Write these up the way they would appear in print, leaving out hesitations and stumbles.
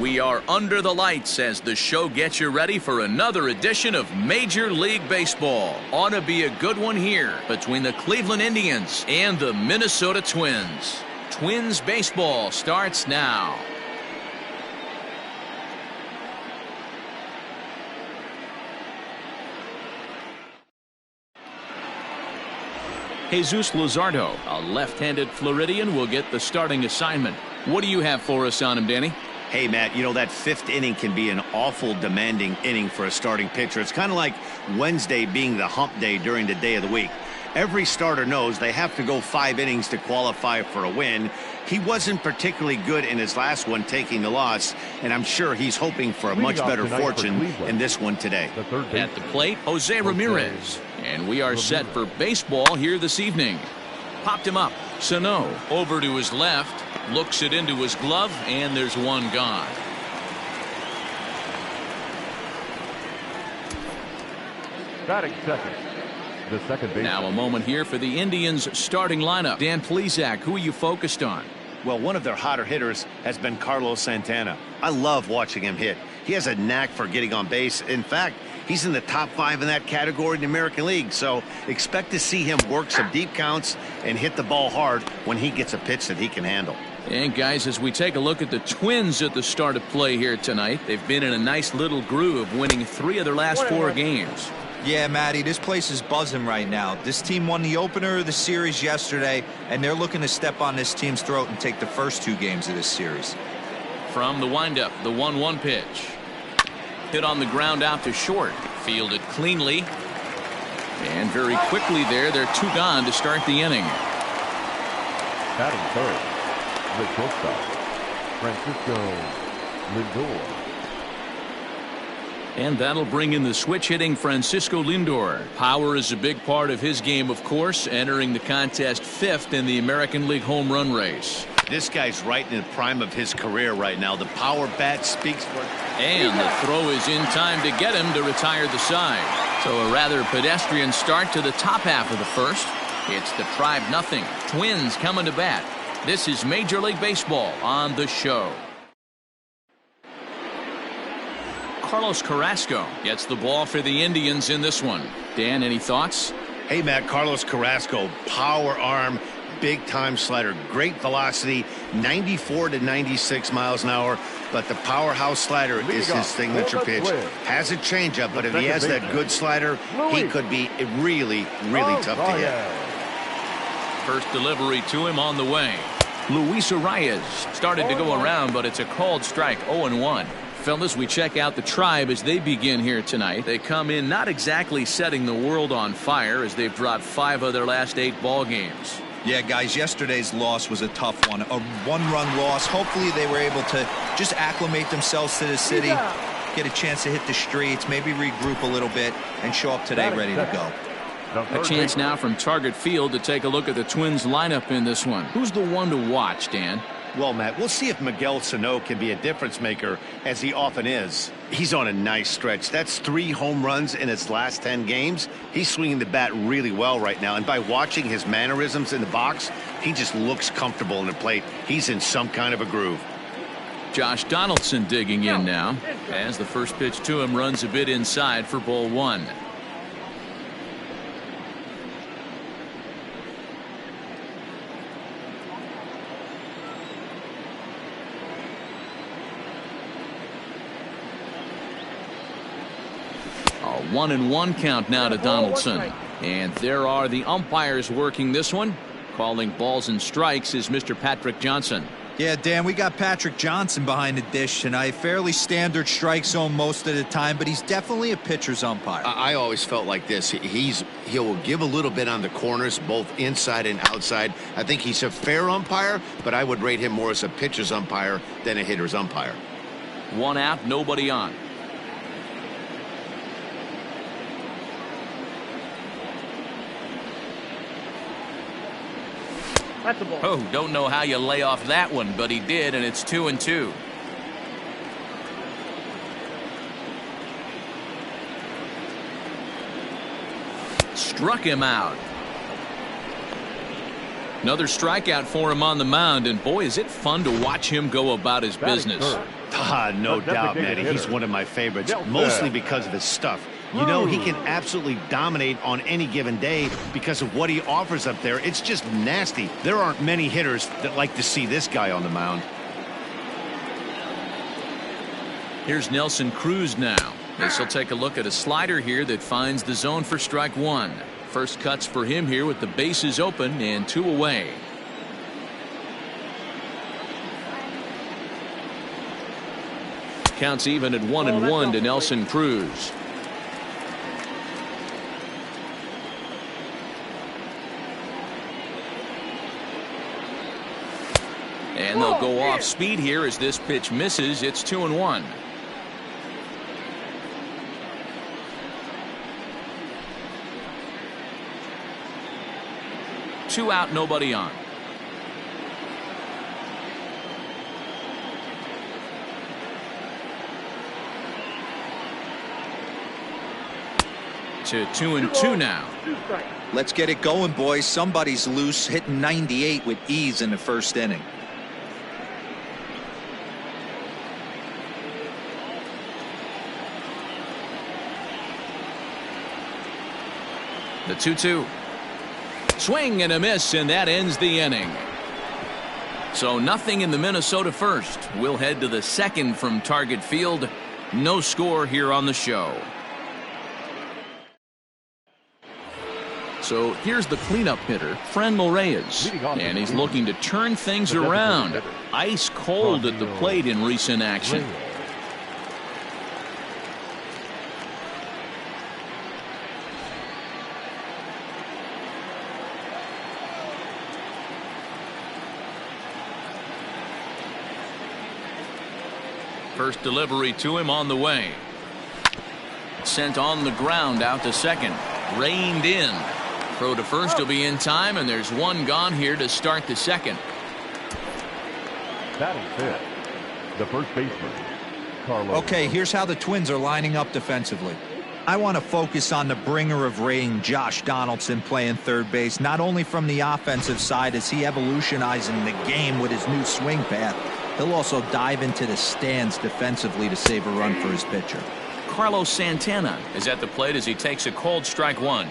We are under the lights as the show gets you ready for another edition of Major League Baseball. Ought to be a good one here between the Cleveland Indians and the Minnesota Twins. Twins baseball starts now. Jesus Luzardo, a left-handed Floridian, will get the starting assignment. What do you have for us on him, Danny? Hey, Matt, you know that fifth inning can be an awful demanding inning for a starting pitcher. It's kind of like Wednesday being the hump day during the day of the week. Every starter knows they have to go 5 innings to qualify for a win. He wasn't particularly good in his last one, taking the loss, and I'm sure he's hoping for a much better fortune in this one today. At the plate, Jose Ramirez. And we are set for baseball here this evening. Popped him up. Sano over to his left. Looks it into his glove, and there's one gone. Batting second. The second baseman. Now a moment here for the Indians starting lineup. Dan Plesac, who are you focused on? Well, one of their hotter hitters has been Carlos Santana. I love watching him hit. He has a knack for getting on base. In fact, he's in the top 5 in that category in the American League, so expect to see him work some deep counts and hit the ball hard when he gets a pitch that he can handle. And guys, as we take a look at the Twins at the start of play here tonight, they've been in a nice little groove, winning 3 of their last 4 games. Yeah, Matty, this place is buzzing right now. This team won the opener of the series yesterday, and they're looking to step on this team's throat and take the first 2 games of this series. From the windup, the 1-1 pitch. Hit on the ground out to short. Fielded cleanly. And very quickly there, they're 2 gone to start the inning. Batting third. The shortstop, Francisco Lindor. And that'll bring in the switch-hitting Francisco Lindor. Power is a big part of his game, of course, entering the contest 5th in the American League home run race. This guy's right in the prime of his career right now. The power bat speaks for it. And the throw is in time to get him to retire the side. So a rather pedestrian start to the top half of the first. It's the Tribe nothing. Twins coming to bat. This is Major League Baseball on the show. Carlos Carrasco gets the ball for the Indians in this one. Dan, any thoughts? Hey, Matt, Carlos Carrasco, power arm, big time slider, great velocity, 94 to 96 miles an hour. But the powerhouse slider is his signature pitch. Has a changeup, but if he has that good slider, he could be really, really tough to hit. First delivery to him on the way. Luis Arias started to go around, but it's a called strike. 0-1. Fellas, we check out the Tribe as they begin here tonight. They come in not exactly setting the world on fire as they've dropped 5 of their last 8 ball games. Yeah, guys, yesterday's loss was a tough one. A 1-run loss. Hopefully they were able to just acclimate themselves to the city, get a chance to hit the streets, maybe regroup a little bit, and show up today ready to go. A chance now from Target Field to take a look at the Twins lineup in this one. Who's the one to watch, Dan? Well, Matt, we'll see if Miguel Sano can be a difference maker, as he often is. He's on a nice stretch. That's 3 home runs in his last 10 games. He's swinging the bat really well right now, and by watching his mannerisms in the box, he just looks comfortable in the plate. He's in some kind of a groove. Josh Donaldson digging in now as the first pitch to him runs a bit inside for ball 1. A 1-1 count now to Donaldson. And there are the umpires working this one. Calling balls and strikes is Mr. Patrick Johnson. Yeah, Dan, we got Patrick Johnson behind the dish tonight. Fairly standard strike zone most of the time, but he's definitely a pitcher's umpire. I always felt like this. He'll give a little bit on the corners, both inside and outside. I think he's a fair umpire, but I would rate him more as a pitcher's umpire than a hitter's umpire. 1 out, nobody on. That's a ball. Oh, don't know how you lay off that one, but he did, and it's 2-2. Struck him out. Another strikeout for him on the mound, and boy, is it fun to watch him go about his business. No doubt, Manny. He's one of my favorites, mostly because of his stuff. You know, he can absolutely dominate on any given day because of what he offers up there. It's just nasty. There aren't many hitters that like to see this guy on the mound. Here's Nelson Cruz now. This will take a look at a slider here that finds the zone for strike one. First cuts for him here with the bases open and 2 away. Counts even at 1-1 to Nelson Cruz. And they'll go off speed here as this pitch misses. It's 2-1. Two out, nobody on. To 2-2 now. Let's get it going, boys. Somebody's loose, hitting 98 with ease in the first inning. The 2-2. Swing and a miss, and that ends the inning. So nothing in the Minnesota first. We'll head to the second from Target Field. No score here on the show. So here's the cleanup hitter, Franmil Reyes, and he's looking to turn things around. Ice cold at the plate in recent action. First delivery to him on the way. Sent on the ground out to second. Reined in. Throw to first will be in time, and there's one gone here to start the second. Batting fifth, the first baseman, Carlos. Okay, here's how the Twins are lining up defensively. I want to focus on the bringer of rain, Josh Donaldson, playing third base, not only from the offensive side as he evolutionizing the game with his new swing path. He'll also dive into the stands defensively to save a run for his pitcher. Carlos Santana is at the plate as he takes a called strike one.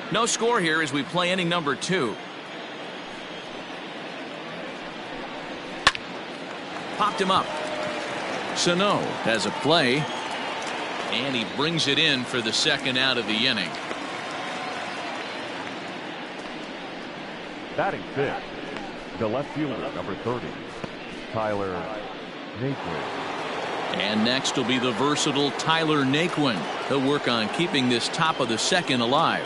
No score here as we play inning number 2. Popped him up. Sano has a play, and he brings it in for the second out of the inning. Batting fifth, the left fielder, number 30, Tyler Naquin. And next will be the versatile Tyler Naquin. He'll work on keeping this top of the second alive.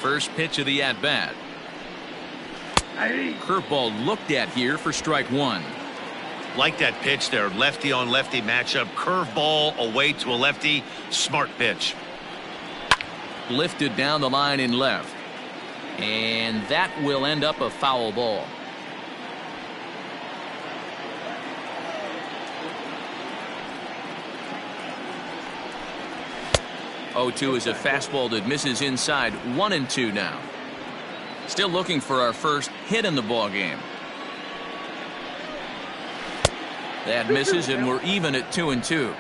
First pitch of the at-bat. Curveball looked at here for strike one. Like that pitch there, lefty on lefty matchup, curveball away to a lefty, smart pitch. Lifted down the line in left, and that will end up a foul ball. Oh-2 is a fastball that misses inside. 1-2 now. Still looking for our first hit in the ball game. That misses, and we're even at 2-2.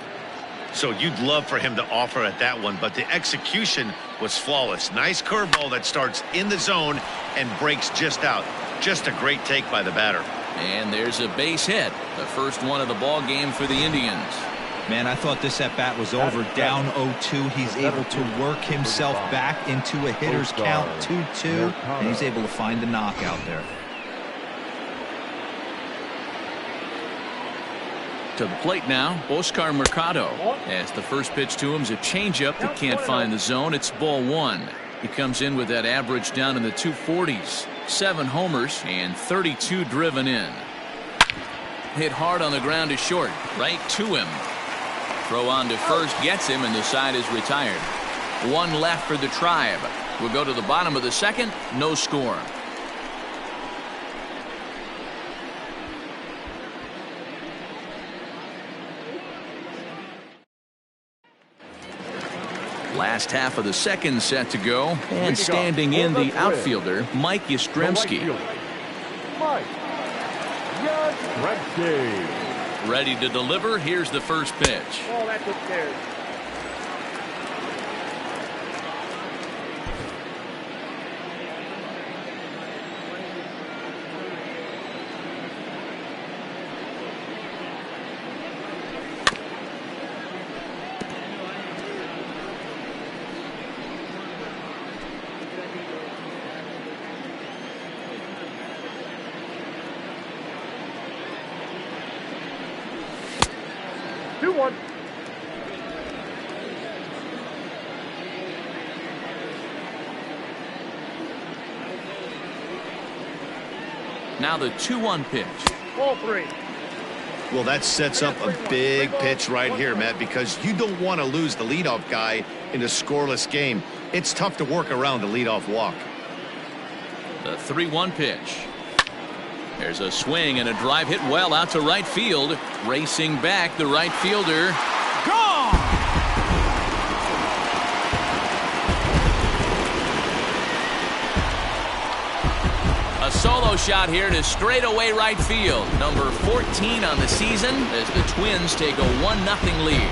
So you'd love for him to offer at that one, but the execution was flawless. Nice curveball that starts in the zone and breaks just out. Just a great take by the batter. And there's a base hit, the first one of the ball game for the Indians. Man, I thought this at-bat was over. Down 0-2. He's able to work himself back into a hitter's count, 2-2, and he's able to find the knockout there. To the plate now, Oscar Mercado. As the first pitch to him is a changeup that can't find the zone. It's ball one. He comes in with that average down in the 240s. 7 homers and 32 driven in. Hit hard on the ground to short. Right to him. Throw on to first gets him, and the side is retired. One left for the Tribe. We'll go to the bottom of the second. No score. Last half of the second set to go, and standing in the outfielder, Mike Yastrzemski. Mike Yastrzemski. Ready to deliver. Here's the first pitch. Oh, that's upstairs. Now the 2-1 pitch. Ball 3. Well, that sets up a big pitch right here, Matt, because you don't want to lose the leadoff guy in a scoreless game. It's tough to work around the leadoff walk. The 3-1 pitch. There's a swing and a drive hit well out to right field. Racing back, the right fielder. Gone! A solo shot here to straightaway right field. Number 14 on the season as the Twins take a 1-0 lead.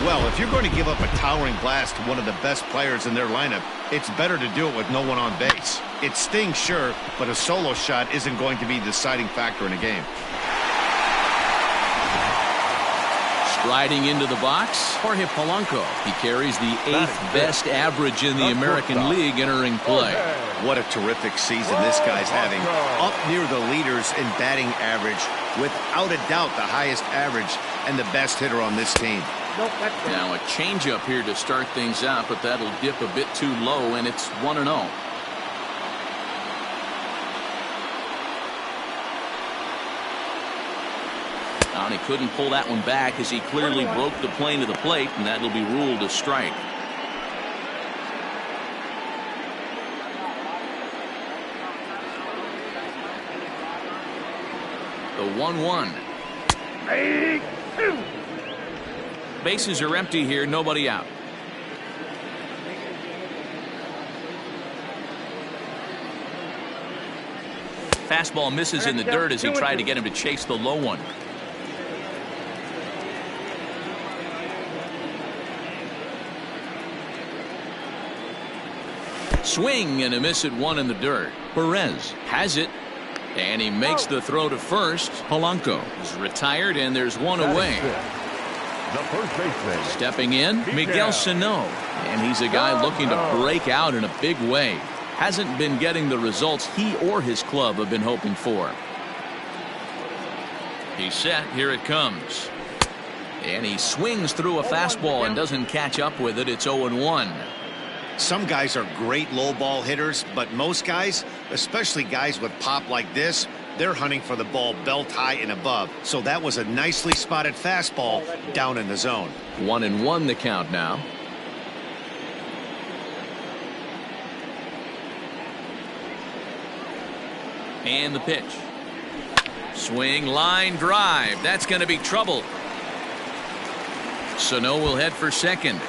Well, if you're going to give up a towering blast to one of the best players in their lineup, it's better to do it with no one on base. It stings, sure, but a solo shot isn't going to be the deciding factor in a game. Striding into the box, Jorge Polanco. He carries the 8th best average in the American League entering play. What a terrific season this guy's having. Up near the leaders in batting average, without a doubt the highest average and the best hitter on this team. Nope, that's it. Now a changeup here to start things out, but that'll dip a bit too low, and it's 1-0. And he couldn't pull that one back as he clearly broke the plane to the plate, and that'll be ruled a strike. The 1-1. Bases are empty here, nobody out. Fastball misses in the dirt as he tried to get him to chase the low one. Swing and a miss at one in the dirt. Perez has it, and he makes the throw to first. Polanco is retired, and there's one away. The first baseman. Stepping in, Miguel Sano, and he's a guy looking to break out in a big way. Hasn't been getting the results he or his club have been hoping for. He's set. Here it comes. And he swings through a fastball and doesn't catch up with it. It's 0-1. Some guys are great low ball hitters, but most guys, especially guys with pop like this, they're hunting for the ball belt high and above. So that was a nicely spotted fastball down in the zone. 1-1 the count now. And the pitch. Swing, line, drive. That's going to be trouble. Sano will head for second.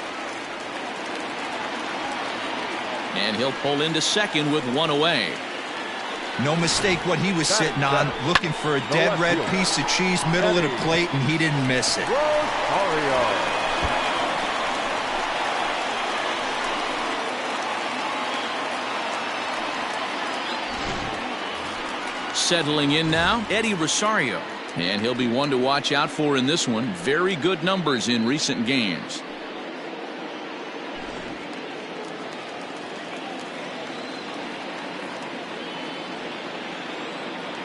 And he'll pull into second with one away. No mistake what he was sitting on, looking for a dead red piece of cheese middle of the plate, and he didn't miss it. Settling in now, Eddie Rosario. And he'll be one to watch out for in this one. Very good numbers in recent games.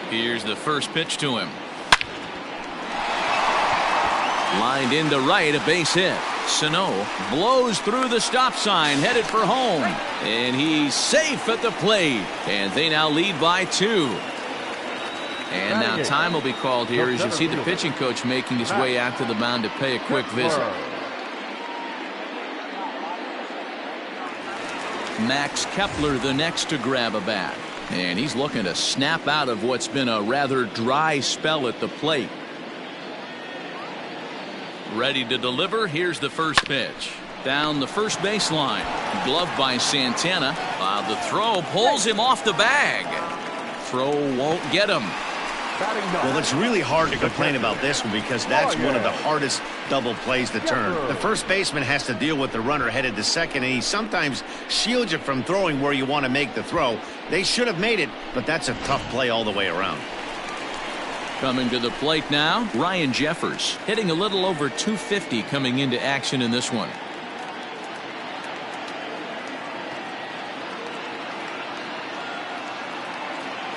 Here's the first pitch to him. Lined into right, a base hit. Sano blows through the stop sign, headed for home. And he's safe at the plate. And they now lead by 2. And now time will be called here as you see the pitching coach making his way out to the mound to pay a quick visit. Max Kepler the next to grab a bat. And he's looking to snap out of what's been a rather dry spell at the plate. Ready to deliver. Here's the first pitch. Down the first baseline. Gloved by Santana. The throw pulls him off the bag. Throw won't get him. Well, it's really hard to complain about this one because that's one of the hardest double plays to turn. The first baseman has to deal with the runner headed to second, and he sometimes shields you from throwing where you want to make the throw. They should have made it, but that's a tough play all the way around. Coming to the plate now, Ryan Jeffers, hitting a little over 250 coming into action in this one.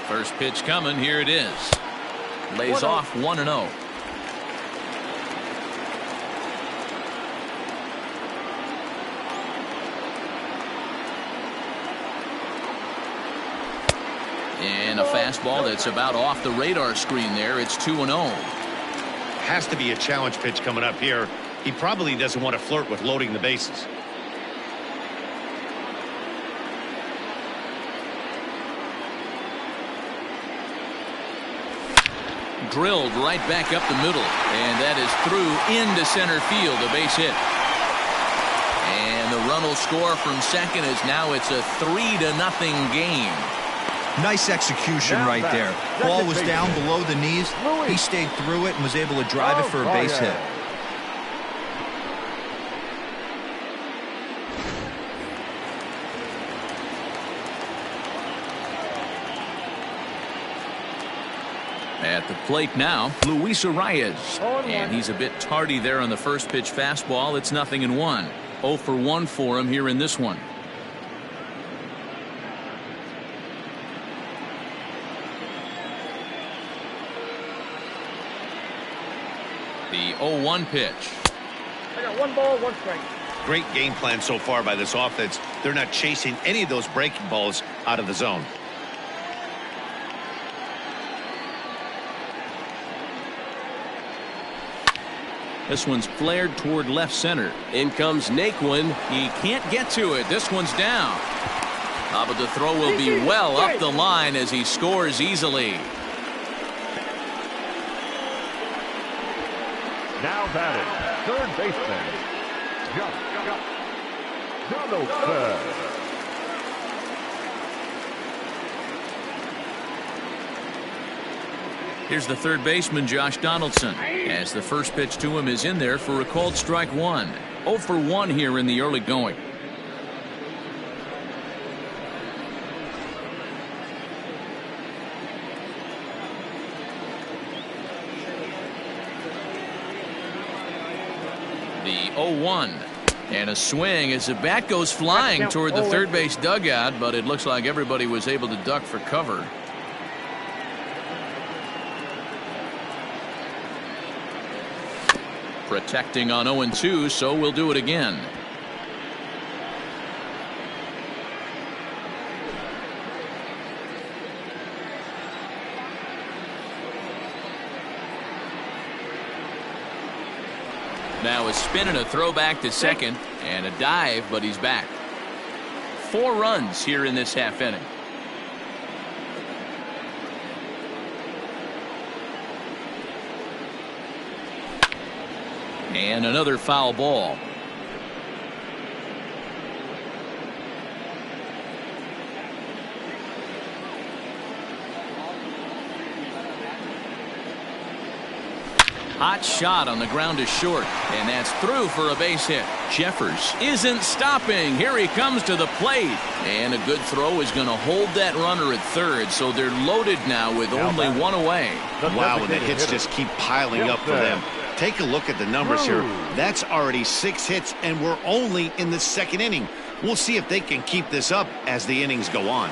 First pitch coming. Here it is. Lays off 1-0. And a fastball that's about off the radar screen there. It's 2-0. Has to be a challenge pitch coming up here. He probably doesn't want to flirt with loading the bases. Drilled right back up the middle, and that is through into center field, a base hit. And the run will score from second as now it's a 3-0 game. Nice execution right there. Ball was down below the knees. He stayed through it and was able to drive it for a base hit. At the plate now, Luis Urias. And he's a bit tardy there on the first pitch fastball. It's 0-1. 0 for 1 for him here in this one. The 0-1 pitch. I got 1 ball, 1 strike. Great game plan so far by this offense. They're not chasing any of those breaking balls out of the zone. This one's flared toward left center. In comes Naquin. He can't get to it. This one's down. But the throw will be well up the line as he scores easily. Now batting, third baseman, Donaldson. Here's the third baseman, Josh Donaldson, as the first pitch to him is in there for a called strike 1. 0 for 1 here in the early going. The 0-1. And a swing as the bat goes flying toward the third base dugout, but it looks like everybody was able to duck for cover. Protecting on 0-2, so we'll do it again. Now a spin and a throw back to second, and a dive, but he's back. 4 runs here in this half inning. And another foul ball. Hot shot on the ground is short, and that's through for a base hit. Jeffers isn't stopping. Here he comes to the plate, and a good throw is going to hold that runner at third, so they're loaded now with only 1 away. Wow, and the hits just keep piling up for them. Take a look at the numbers here. That's already 6 hits, and we're only in the second inning. We'll see if they can keep this up as the innings go on.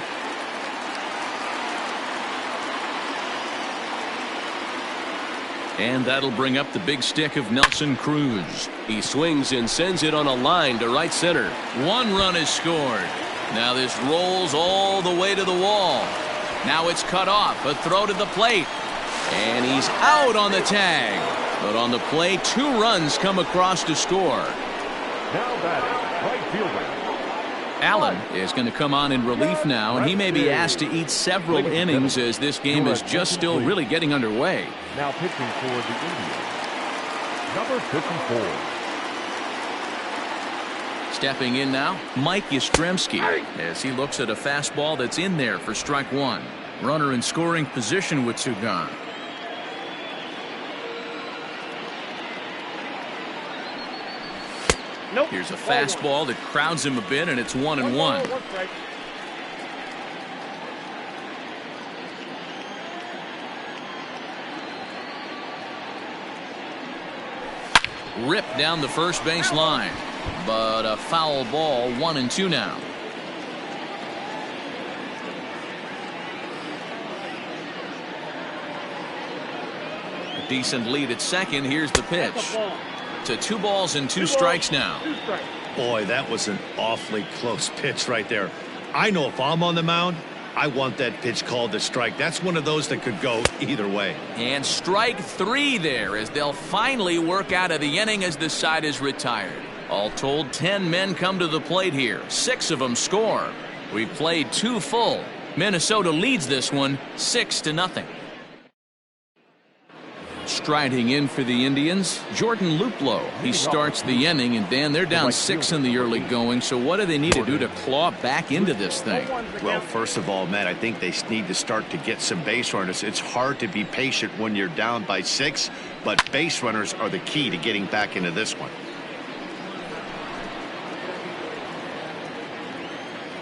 And that'll bring up the big stick of Nelson Cruz. He swings and sends it on a line to right center. 1 run is scored. Now this rolls all the way to the wall. Now it's cut off. A throw to the plate. And he's out on the tag. But on the play, 2 runs come across to score. Now batting, right fielder. Allen is going to come on in relief now, and he may be asked to eat several innings as this game is just still really getting underway. Now pitching for the Indians, number 54. Stepping in now, Mike Yastrzemski, as he looks at a fastball that's in there for strike one. Runner in scoring position with two gone. Nope. Here's a fastball that crowds him a bit, and it's 1-1. One strike. Ripped down the first base line, but a foul ball. 1-2 now. A decent lead at second. Here's the pitch. To 2 balls and 2 strikes now. Boy, that was an awfully close pitch right there. I know if I'm on the mound, I want that pitch called a strike. That's one of those that could go either way. And strike 3 there, as they'll finally work out of the inning as the side is retired. All told, 10 men come to the plate here. 6 of them score. We've played 2 full. Minnesota leads this one 6-0. Striding in for the Indians, Jordan Luplow. He starts the inning, and Dan, they're down 6 in the early going. So what do they need to do to claw back into this thing? Well, first of all, Matt, I think they need to start to get some base runners. It's hard to be patient when you're down by 6, but base runners are the key to getting back into this one.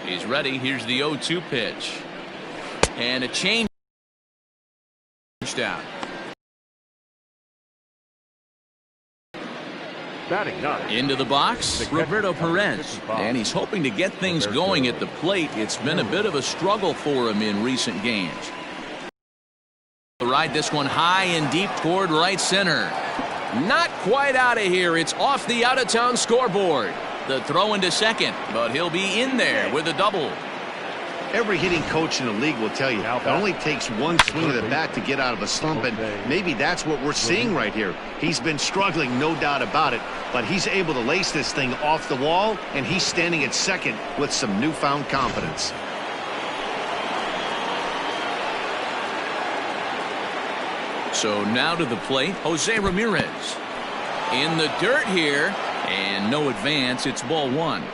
He's ready. Here's the 0-2 pitch. And a change out. Batting ninth. Into the box, Roberto Perez. And he's hoping to get things going at the plate. It's been a bit of a struggle for him in recent games. Ride this one high and deep toward right center. Not quite out of here. It's off the out-of-town scoreboard. The throw into second, but he'll be in there with a double. Every hitting coach in the league will tell you it only takes one swing of the bat to get out of a slump, and maybe that's what we're seeing right here. He's been struggling, no doubt about it, but he's able to lace this thing off the wall, and he's standing at second with some newfound confidence. So now to the plate, Jose Ramirez. In the dirt here, and no advance. It's ball 1.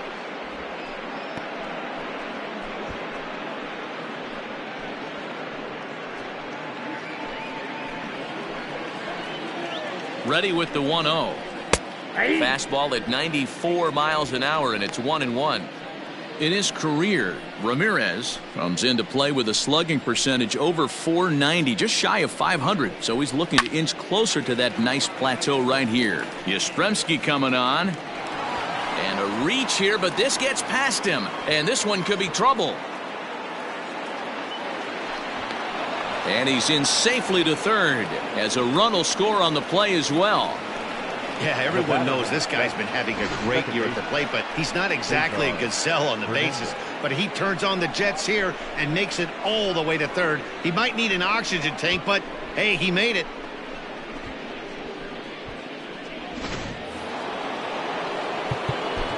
Ready with the 1-0. Fastball at 94 miles an hour, and it's 1-1. In his career, Ramirez comes into play with a slugging percentage over .490, just shy of .500. So he's looking to inch closer to that nice plateau right here. Yastrzemski coming on. And a reach here, but this gets past him. And this one could be trouble. And he's in safely to third, as a run will score on the play as well. Yeah, everyone knows this guy's been having a great year at the plate, but he's not exactly a gazelle on the bases. But he turns on the Jets here and makes it all the way to third. He might need an oxygen tank, but hey, he made it.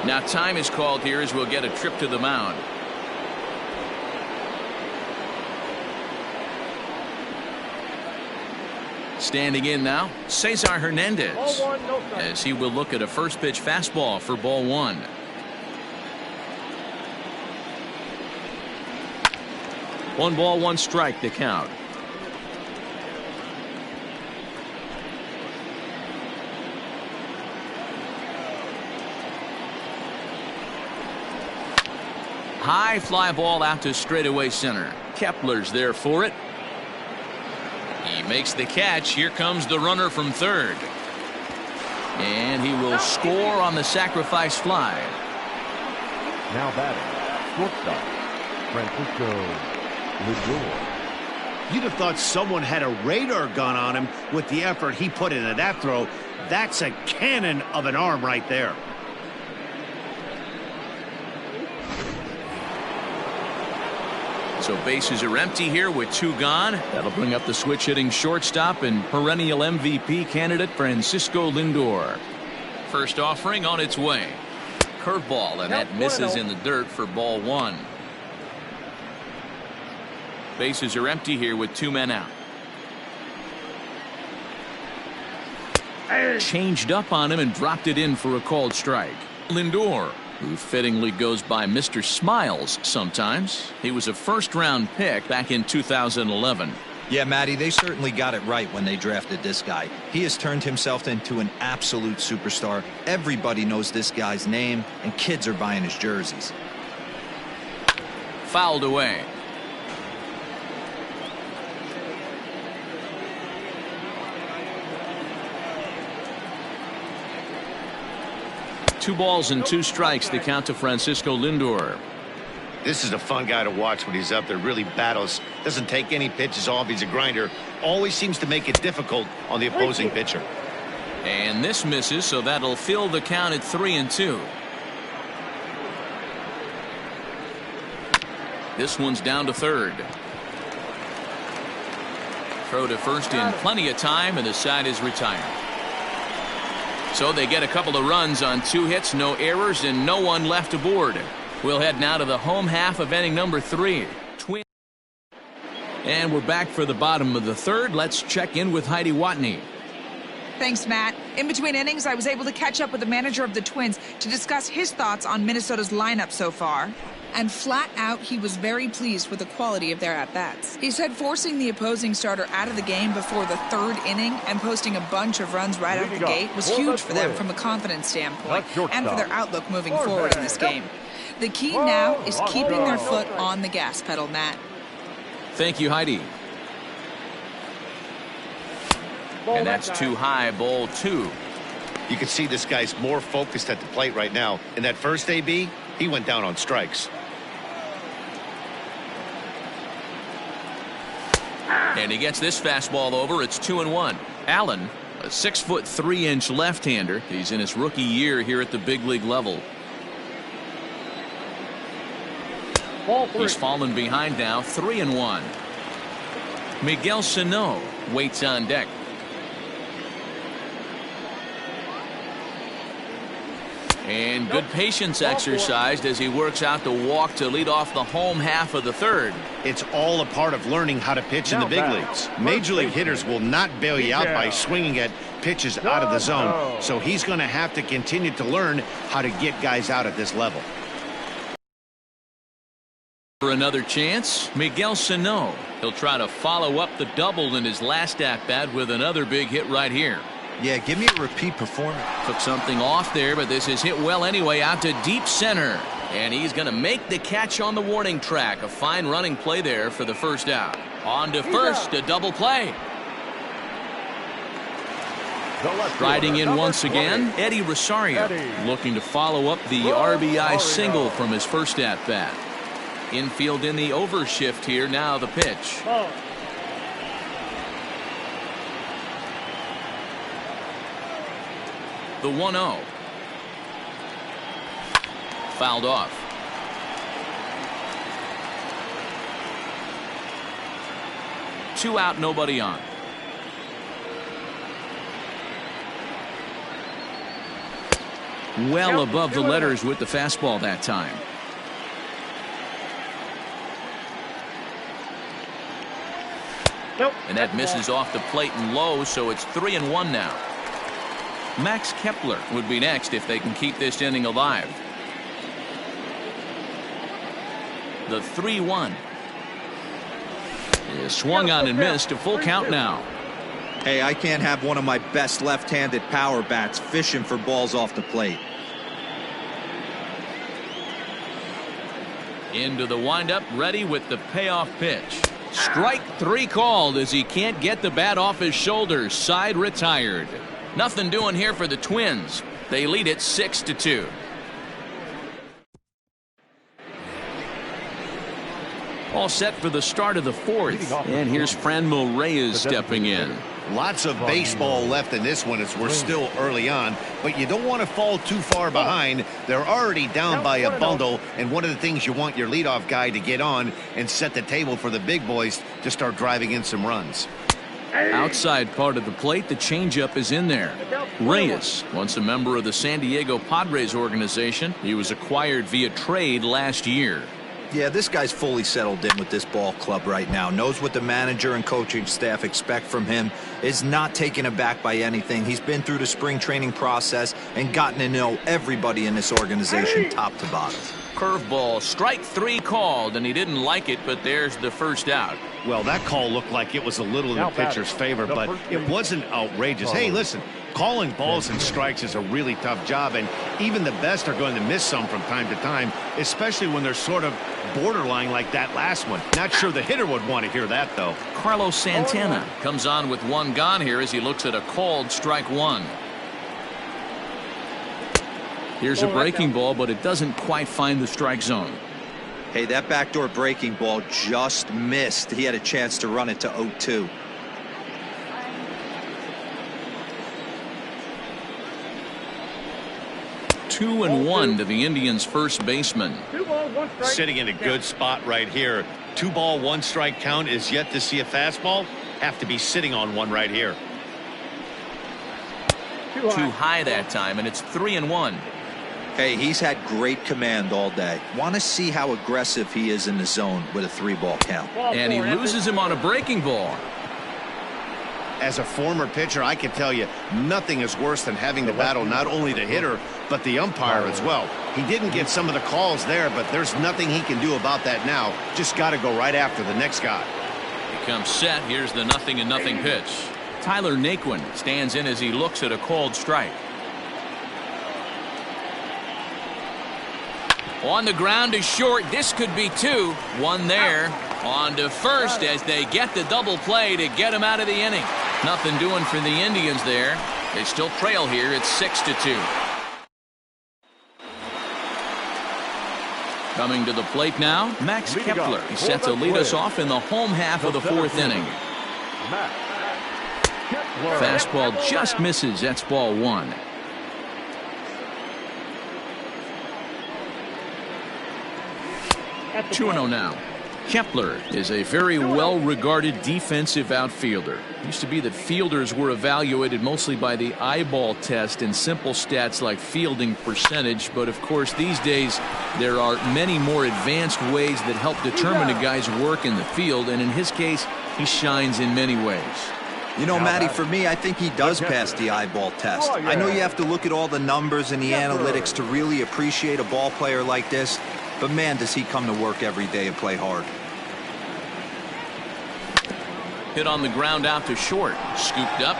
Now time is called here as we'll get a trip to the mound. Standing in now, Cesar Hernandez, as he will look at a first pitch fastball for ball 1. One ball, one strike to count. High fly ball out to straightaway center. Kepler's there for it. He makes the catch. Here comes the runner from third. And he will score on the sacrifice fly. Now batting, shortstop, Francisco Lindor. You'd have thought someone had a radar gun on him with the effort he put into that throw. That's a cannon of an arm right there. So bases are empty here with 2 gone. That'll bring up the switch hitting shortstop and perennial MVP candidate Francisco Lindor. First offering on its way. Curveball, and that misses in the dirt for ball 1. Bases are empty here with 2 men out. Changed up on him and dropped it in for a called strike. Lindor, who fittingly goes by Mr. Smiles sometimes. He was a first-round pick back in 2011. Yeah, Matty, they certainly got it right when they drafted this guy. He has turned himself into an absolute superstar. Everybody knows this guy's name, and kids are buying his jerseys. Fouled away. Two balls and two strikes, the count to Francisco Lindor. This is a fun guy to watch when he's up there. Really battles. Doesn't take any pitches off. He's a grinder. Always seems to make it difficult on the opposing pitcher. And this misses, so that'll fill the count at 3-2. This one's down to third. Throw to first in plenty of time, and the side is retired. So they get a couple of runs on 2 hits, no errors, and no one left aboard. We'll head now to the home half of inning number 3. Twins. And we're back for the bottom of the third. Let's check in with Heidi Watney. Thanks, Matt. In between innings, I was able to catch up with the manager of the Twins to discuss his thoughts on Minnesota's lineup so far. And flat out, he was very pleased with the quality of their at-bats. He said forcing the opposing starter out of the game before the 3rd inning and posting a bunch of runs right out the gate was huge for them from a confidence standpoint and for their outlook moving forward in this game. The key now is keeping their foot on the gas pedal, Matt. Thank you, Heidi. And that's too high, ball 2. You can see this guy's more focused at the plate right now. In that first AB, he went down on strikes. And he gets this fastball over. It's 2-1. Allen, a 6'3" left-hander. He's in his rookie year here at the big league level. He's fallen behind now, 3-1. Miguel Sano waits on deck. And good patience exercised as he works out the walk to lead off the home half of the third. It's all a part of learning how to pitch in the big leagues. Major league hitters will not bail you out by swinging at pitches out of the zone. So he's going to have to continue to learn how to get guys out at this level. For another chance, Miguel Sano. He'll try to follow up the double in his last at-bat with another big hit right here. Yeah, give me a repeat performance. Took something off there, but this is hit well anyway, out to deep center. And he's going to make the catch on the warning track. A fine running play there for the first out. On to first, a double play. Riding in once again, Eddie Rosario. Looking to follow up the RBI single from his first at-bat. Infield in the overshift here, now the pitch. The 1-0. Fouled off. Two out, nobody on. Well above the letters with the fastball that time. And that misses off the plate and low, so it's 3-1 now. Max Kepler would be next if they can keep this inning alive. The 3-1 is swung on and missed. A full count now. Hey, I can't have one of my best left-handed power bats fishing for balls off the plate. Into the windup, ready with the payoff pitch. Strike 3 called as he can't get the bat off his shoulders. Side retired. Nothing doing here for the Twins. They lead it 6-2. All set for the start of the fourth. And here's Franmil Reyes stepping in. Lots of baseball left in this one as we're still early on, but you don't want to fall too far behind. They're already down by a bundle, and one of the things you want your leadoff guy to get on and set the table for the big boys to start driving in some runs. Outside part of the plate, the changeup is in there. Reyes, once a member of the San Diego Padres organization, he was acquired via trade last year. Yeah, this guy's fully settled in with this ball club right now. Knows what the manager and coaching staff expect from him. Is not taken aback by anything. He's been through the spring training process and gotten to know everybody in this organization top to bottom. Curveball, strike 3 called, and he didn't like it, but there's the first out. Well, that call looked like it was a little in the pitcher's favor, but it wasn't outrageous. Hey, listen, calling balls and strikes is a really tough job, and even the best are going to miss some from time to time, especially when they're sort of borderline like that last one. Not sure the hitter would want to hear that, though. Carlos Santana comes on with 1 gone here as he looks at a called strike 1. Here's a breaking ball, but it doesn't quite find the strike zone. Hey, that backdoor breaking ball just missed. He had a chance to run it to 0-2. Two and 1 to the Indians' first baseman. 2 balls, 1 strike. Sitting in a good spot right here. 2 ball, 1 strike count is yet to see a fastball. Have to be sitting on one right here. Too high that time, and it's 3 and 1. Hey, he's had great command all day. Want to see how aggressive he is in the zone with a 3-ball count. And he loses him on a breaking ball. As a former pitcher, I can tell you nothing is worse than having to battle not only the hitter, but the umpire as well. He didn't get some of the calls there, but there's nothing he can do about that now. Just got to go right after the next guy. He comes set. Here's the 0-0 pitch. Tyler Naquin stands in as he looks at a called strike. On the ground is short. This could be 2. 1 there. On to first as they get the double play to get him out of the inning. Nothing doing for the Indians there. They still trail here. It's 6-2. Coming to the plate now, Max Kepler. He's set to lead us off in the home half of the 4th inning. Fastball just misses. That's ball 1. At the 2-0 now. Kepler is a very well-regarded defensive outfielder. It used to be that fielders were evaluated mostly by the eyeball test and simple stats like fielding percentage, but of course these days there are many more advanced ways that help determine a guy's work in the field, and in his case he shines in many ways. You know, Matty, for me, I think he does pass the eyeball test. I know you have to look at all the numbers and the analytics to really appreciate a ball player like this, but man, does he come to work every day and play hard. Hit on the ground out to short. Scooped up.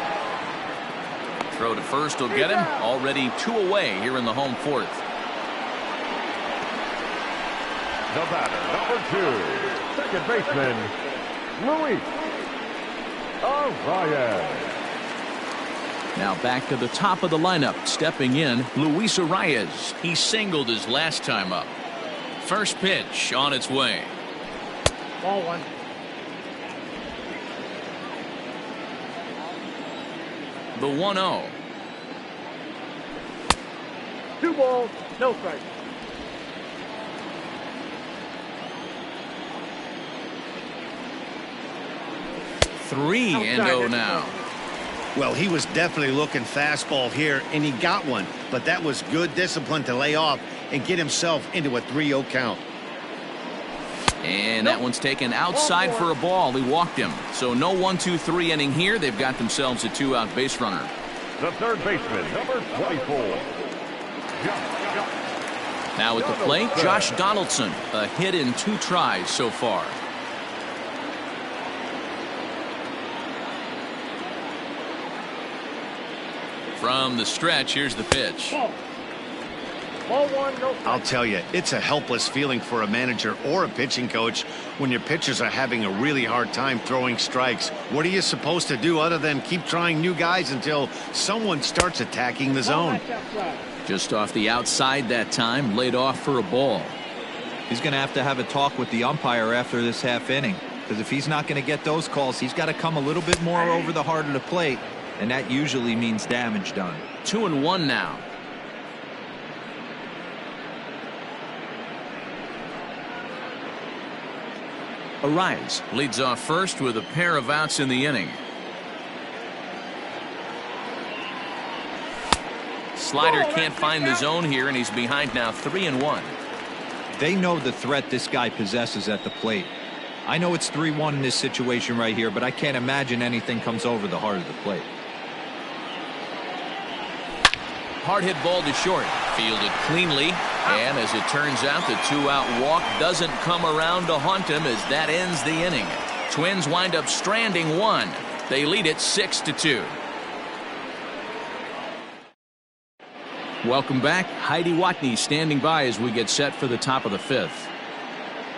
Throw to first will get him. Already 2 away here in the home 4th. The batter, number 2, second baseman, Luis Arias. Now back to the top of the lineup. Stepping in, Luis Arias. He singled his last time up. First pitch on its way. Ball 1. The 1-0. 2 balls, no strike. Three and 0 now. Well, he was definitely looking fastball here, and he got one. But that was good discipline to lay off and get himself into a 3-0 count. And that one's taken outside for a ball. He walked him. So no 1-2-3 inning here. They've got themselves a 2-out base runner. The third baseman, number 24. Now at the plate, Josh Donaldson. A hit in 2 tries so far. From the stretch, here's the pitch. Ball 1, no strike. I'll tell you, it's a helpless feeling for a manager or a pitching coach when your pitchers are having a really hard time throwing strikes. What are you supposed to do other than keep trying new guys until someone starts attacking the zone? Just off the outside that time, laid off for a ball. He's going to have a talk with the umpire after this half inning, because if he's not going to get those calls, he's got to come a little bit more over the heart of the plate, and that usually means damage done. 2-1 now. Arias leads off first with a pair of outs in the inning. Slider can't find the zone here, and he's behind now 3-1. They know the threat this guy possesses at the plate. I know it's 3-1 in this situation right here, but I can't imagine anything comes over the heart of the plate. Hard hit ball to short. Fielded cleanly. And as it turns out, the 2-out walk doesn't come around to haunt him as that ends the inning. Twins wind up stranding one. They lead it 6-2. Welcome back. Heidi Watney standing by as we get set for the top of the fifth.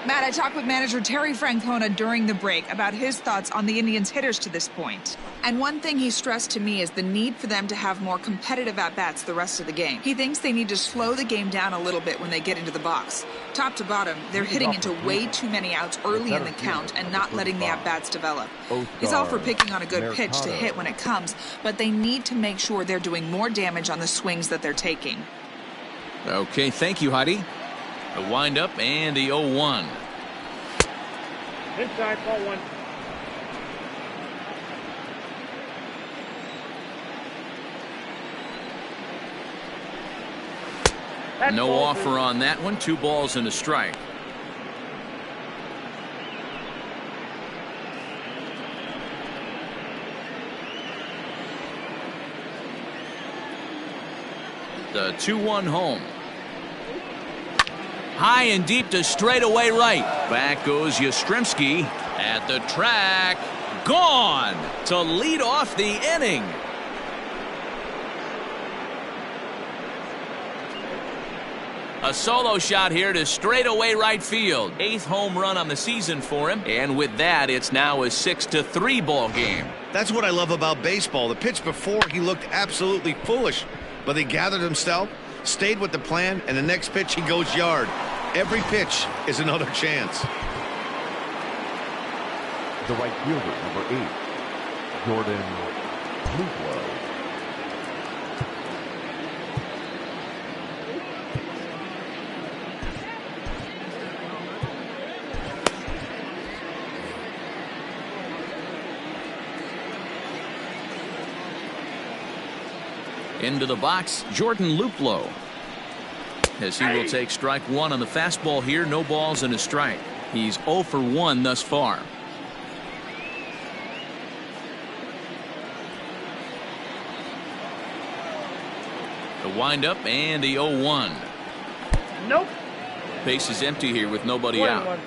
Matt, I talked with manager Terry Francona during the break about his thoughts on the Indians' hitters to this point. And one thing he stressed to me is the need for them to have more competitive at-bats the rest of the game. He thinks they need to slow the game down a little bit when they get into the box. Top to bottom, they're hitting into way too many outs early in the count and not letting the at-bats develop. He's all for picking on a good pitch to hit when it comes, but they need to make sure they're doing more damage on the swings that they're taking. Okay, thank you, Heidi. The windup and the 0-1. Inside, ball one. That's No ball offer two. on that one. 2 balls and a strike. The 2-1 home. High and deep to straightaway right. Back goes Yastrzemski at the track. Gone to lead off the inning. A solo shot here to straightaway right field. 8th home run on the season for him. And with that, it's now a 6-3 ball game. That's what I love about baseball. The pitch before, he looked absolutely foolish, but he gathered himself, stayed with the plan, and the next pitch he goes yard. Every pitch is another chance. The right fielder, number 8, Jordan Luplow. Into the box, Jordan Luplow. As he will take strike 1 on the fastball here. No balls and a strike. He's 0 for 1 thus far. The windup and the 0-1. Nope. Base is empty here with nobody out.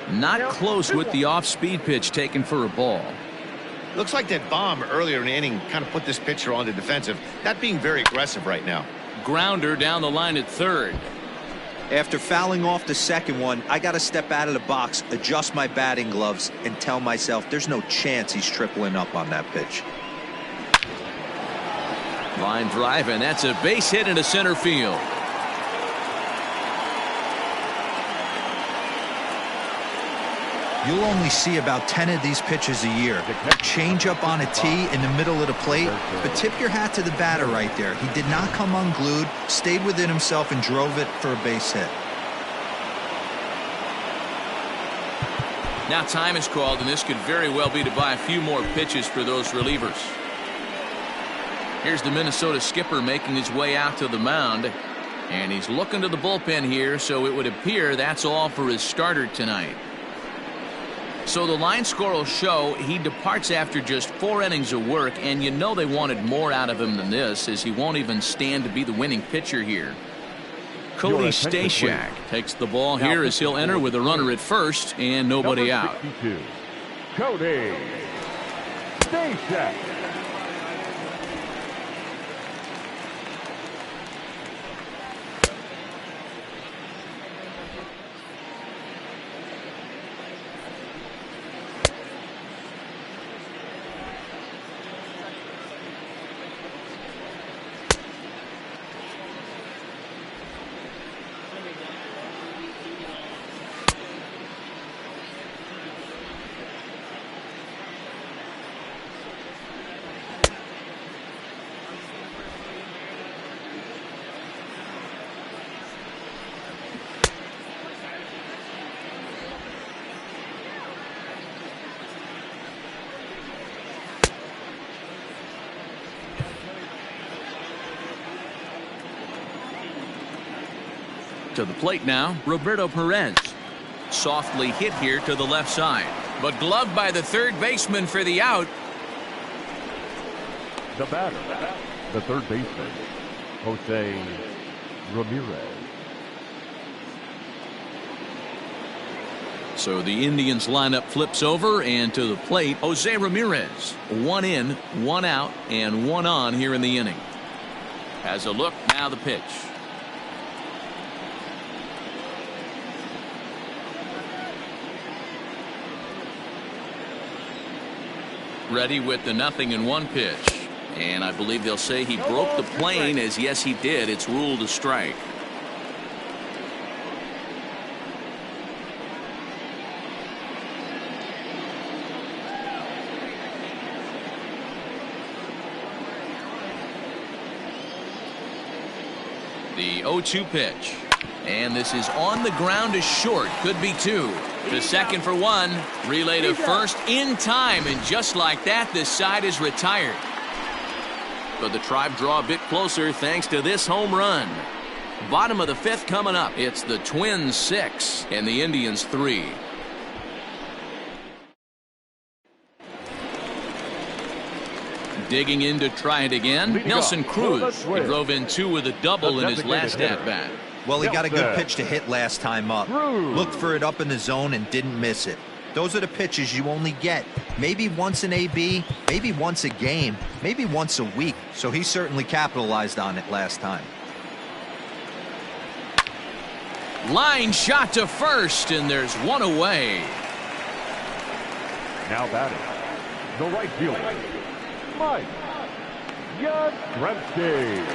1-1. Not close with the off-speed pitch taken for a ball. Looks like that bomb earlier in the inning kind of put this pitcher on the defensive. Not being very aggressive right now. Grounder down the line at third. After fouling off the second one, I got to step out of the box, adjust my batting gloves, and tell myself there's no chance he's tripling up on that pitch. Line drive, and that's a base hit into center field. You'll only see about 10 of these pitches a year. A change up on a tee in the middle of the plate, but tip your hat to the batter right there. He did not come unglued, stayed within himself, and drove it for a base hit. Now time is called, and this could very well be to buy a few more pitches for those relievers. Here's the Minnesota skipper making his way out to the mound, and he's looking to the bullpen here, so it would appear that's all for his starter tonight. So the line score will show he departs after just 4 innings of work, and you know they wanted more out of him than this, as he won't even stand to be the winning pitcher here. Cody Stashak takes the ball here as he'll enter with a runner at first and nobody out. 62, Cody Stashak. To the plate now, Roberto Perez. Softly hit here to the left side, but gloved by the third baseman for the out. The batter, the third baseman, Jose Ramirez. So the Indians lineup flips over, and to the plate, Jose Ramirez. 1 in, 1 out, and 1 on here in the inning. Has a look, now the pitch. Ready with the 0-1 pitch. And I believe they'll say he broke the plane, as yes he did. It's ruled a strike. The 0-2 pitch. And this is on the ground to short. Could be 2. To second for 1. Relay to first in time. And just like that, this side is retired. But the Tribe draw a bit closer thanks to this home run. Bottom of the 5th coming up. It's the Twins 6 and the Indians 3. Digging in to try it again. Nelson Cruz. He drove in 2 with a double in his last at-bat. Well, he got a good pitch to hit last time up. Looked for it up in the zone and didn't miss it. Those are the pitches you only get maybe once in AB, maybe once a game, maybe once a week. So he certainly capitalized on it last time. Line shot to first, and there's 1 away. Now batting, the right fielder, Mike Yastrzemski.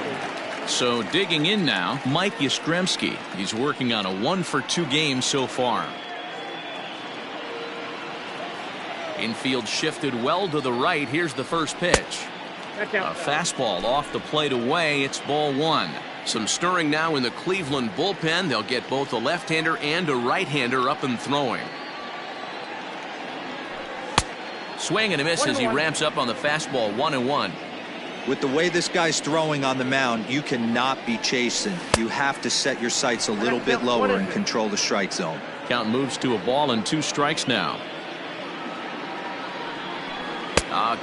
So digging in now, Mike Yastrzemski. He's working on a 1-for-2 game so far. Infield shifted well to the right. Here's the first pitch. A fastball off the plate away. It's ball 1. Some stirring now in the Cleveland bullpen. They'll get both a left-hander and a right-hander up and throwing. Swing and a miss as he ramps up on the fastball. 1-1. With the way this guy's throwing on the mound, you cannot be chasing. You have to set your sights a little bit lower and control the strike zone. Count moves to a ball and 2 strikes now.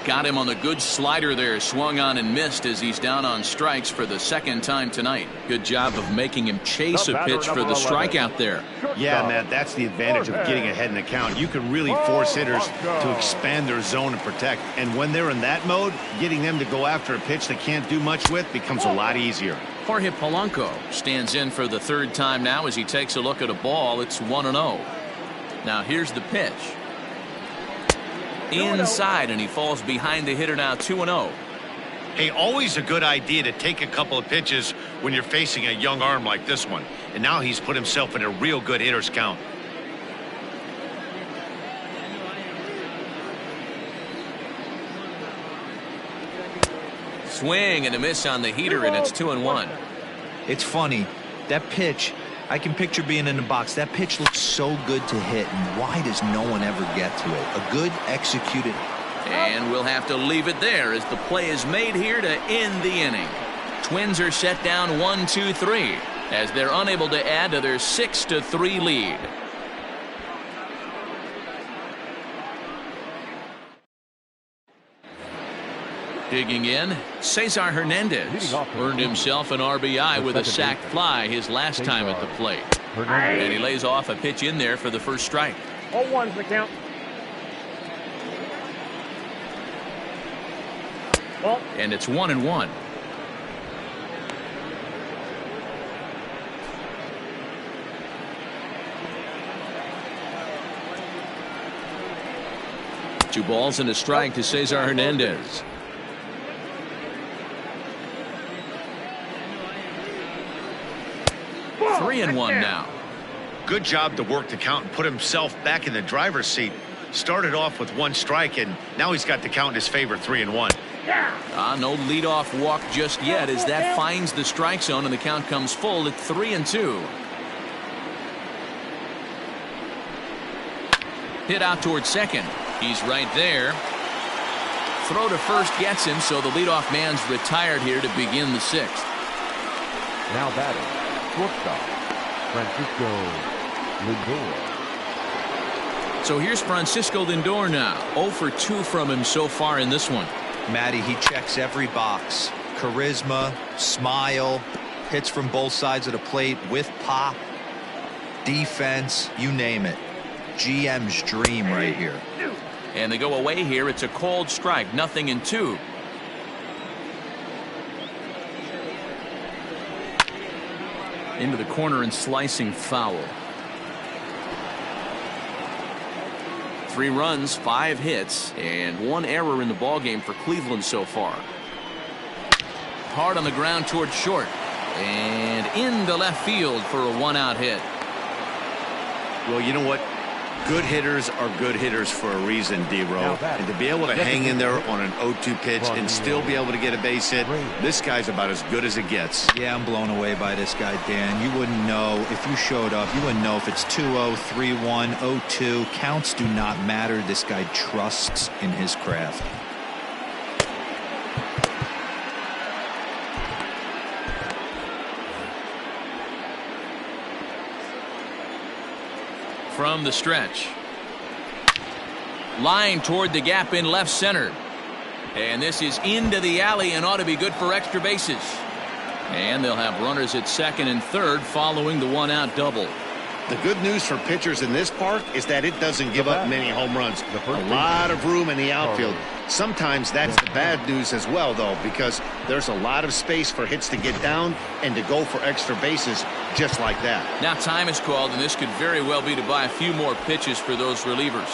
Got him on the good slider there. Swung on and missed as he's down on strikes for the 2nd time tonight. Good job of making him chase a pitch for the strikeout there. Yeah, Matt, that's the advantage of getting ahead in the count. You can really force hitters to expand their zone and protect. And when they're in that mode, getting them to go after a pitch they can't do much with becomes a lot easier. Jorge Polanco stands in for the 3rd time now as he takes a look at a ball. It's 1-0. Now here's the pitch. Inside, and he falls behind the hitter now. 2-0. Hey, always a good idea to take a couple of pitches when you're facing a young arm like this one. And now he's put himself in a real good hitter's count. Swing and a miss on the heater, and it's 2-1. It's funny. That pitch, I can picture being in the box. That pitch looks so good to hit, and why does no one ever get to it? A good executed. And we'll have to leave it there as the play is made here to end the inning. Twins are set down 1-2-3 as they're unable to add to their 6-3 lead. Digging in, Cesar Hernandez earned himself an RBI with a sac fly his last time at the plate. And he lays off a pitch in there for the first strike. 0-1's the count. Well, and it's 1-1. Two balls and a strike to Cesar Hernandez. Three and one now. Good job to work the count and put himself back in the driver's seat. Started off with 1 strike, and now he's got the count in his favor. 3-1. No leadoff walk just yet as that finds the strike zone and the count comes full at 3-2. Hit out towards second. He's right there. Throw to first gets him, so the leadoff man's retired here to begin the 6th. Now batting, shortstop, Francisco Lindor. So here's Francisco Lindor now. 0 for 2 from him so far in this one. Matty, he checks every box. Charisma, smile, hits from both sides of the plate with pop, defense, you name it. GM's dream right here. And they go away here. It's a called strike. 0-2. Into the corner and slicing foul. 3 runs, 5 hits, and 1 error in the ballgame for Cleveland so far. Hard on the ground towards short. And into left field for a 1-out hit. Well, you know what? Good hitters are good hitters for a reason, D-Row. And to be able to hang in there on an 0-2 pitch and still be able to get a base hit, this guy's about as good as it gets. Yeah, I'm blown away by this guy, Dan. You wouldn't know if you showed up. You wouldn't know if it's 2-0, 3-1, 0-2. Counts do not matter. This guy trusts in his craft. From the stretch. Line toward the gap in left center. And this is into the alley and ought to be good for extra bases. And they'll have runners at second and third following the 1-out double. The good news for pitchers in this park is that it doesn't give up many home runs. A lot of room in the outfield. Sometimes that's the bad news as well, though, because there's a lot of space for hits to get down and to go for extra bases just like that. Now time is called, and this could very well be to buy a few more pitches for those relievers.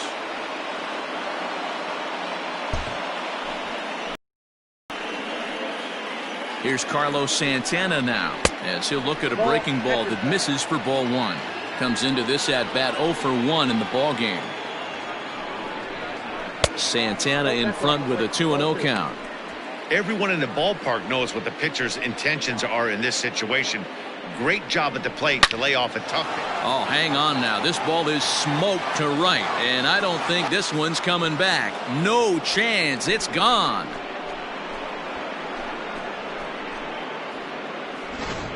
Here's Carlos Santana now, as he'll look at a breaking ball that misses for ball 1. Comes into this at bat 0 for 1 in the ball game. Santana in front with a 2-0 count. Everyone in the ballpark knows what the pitcher's intentions are in this situation. Great job at the plate to lay off a tough hit. Oh, hang on now. This ball is smoked to right, and I don't think this one's coming back. No chance. It's gone.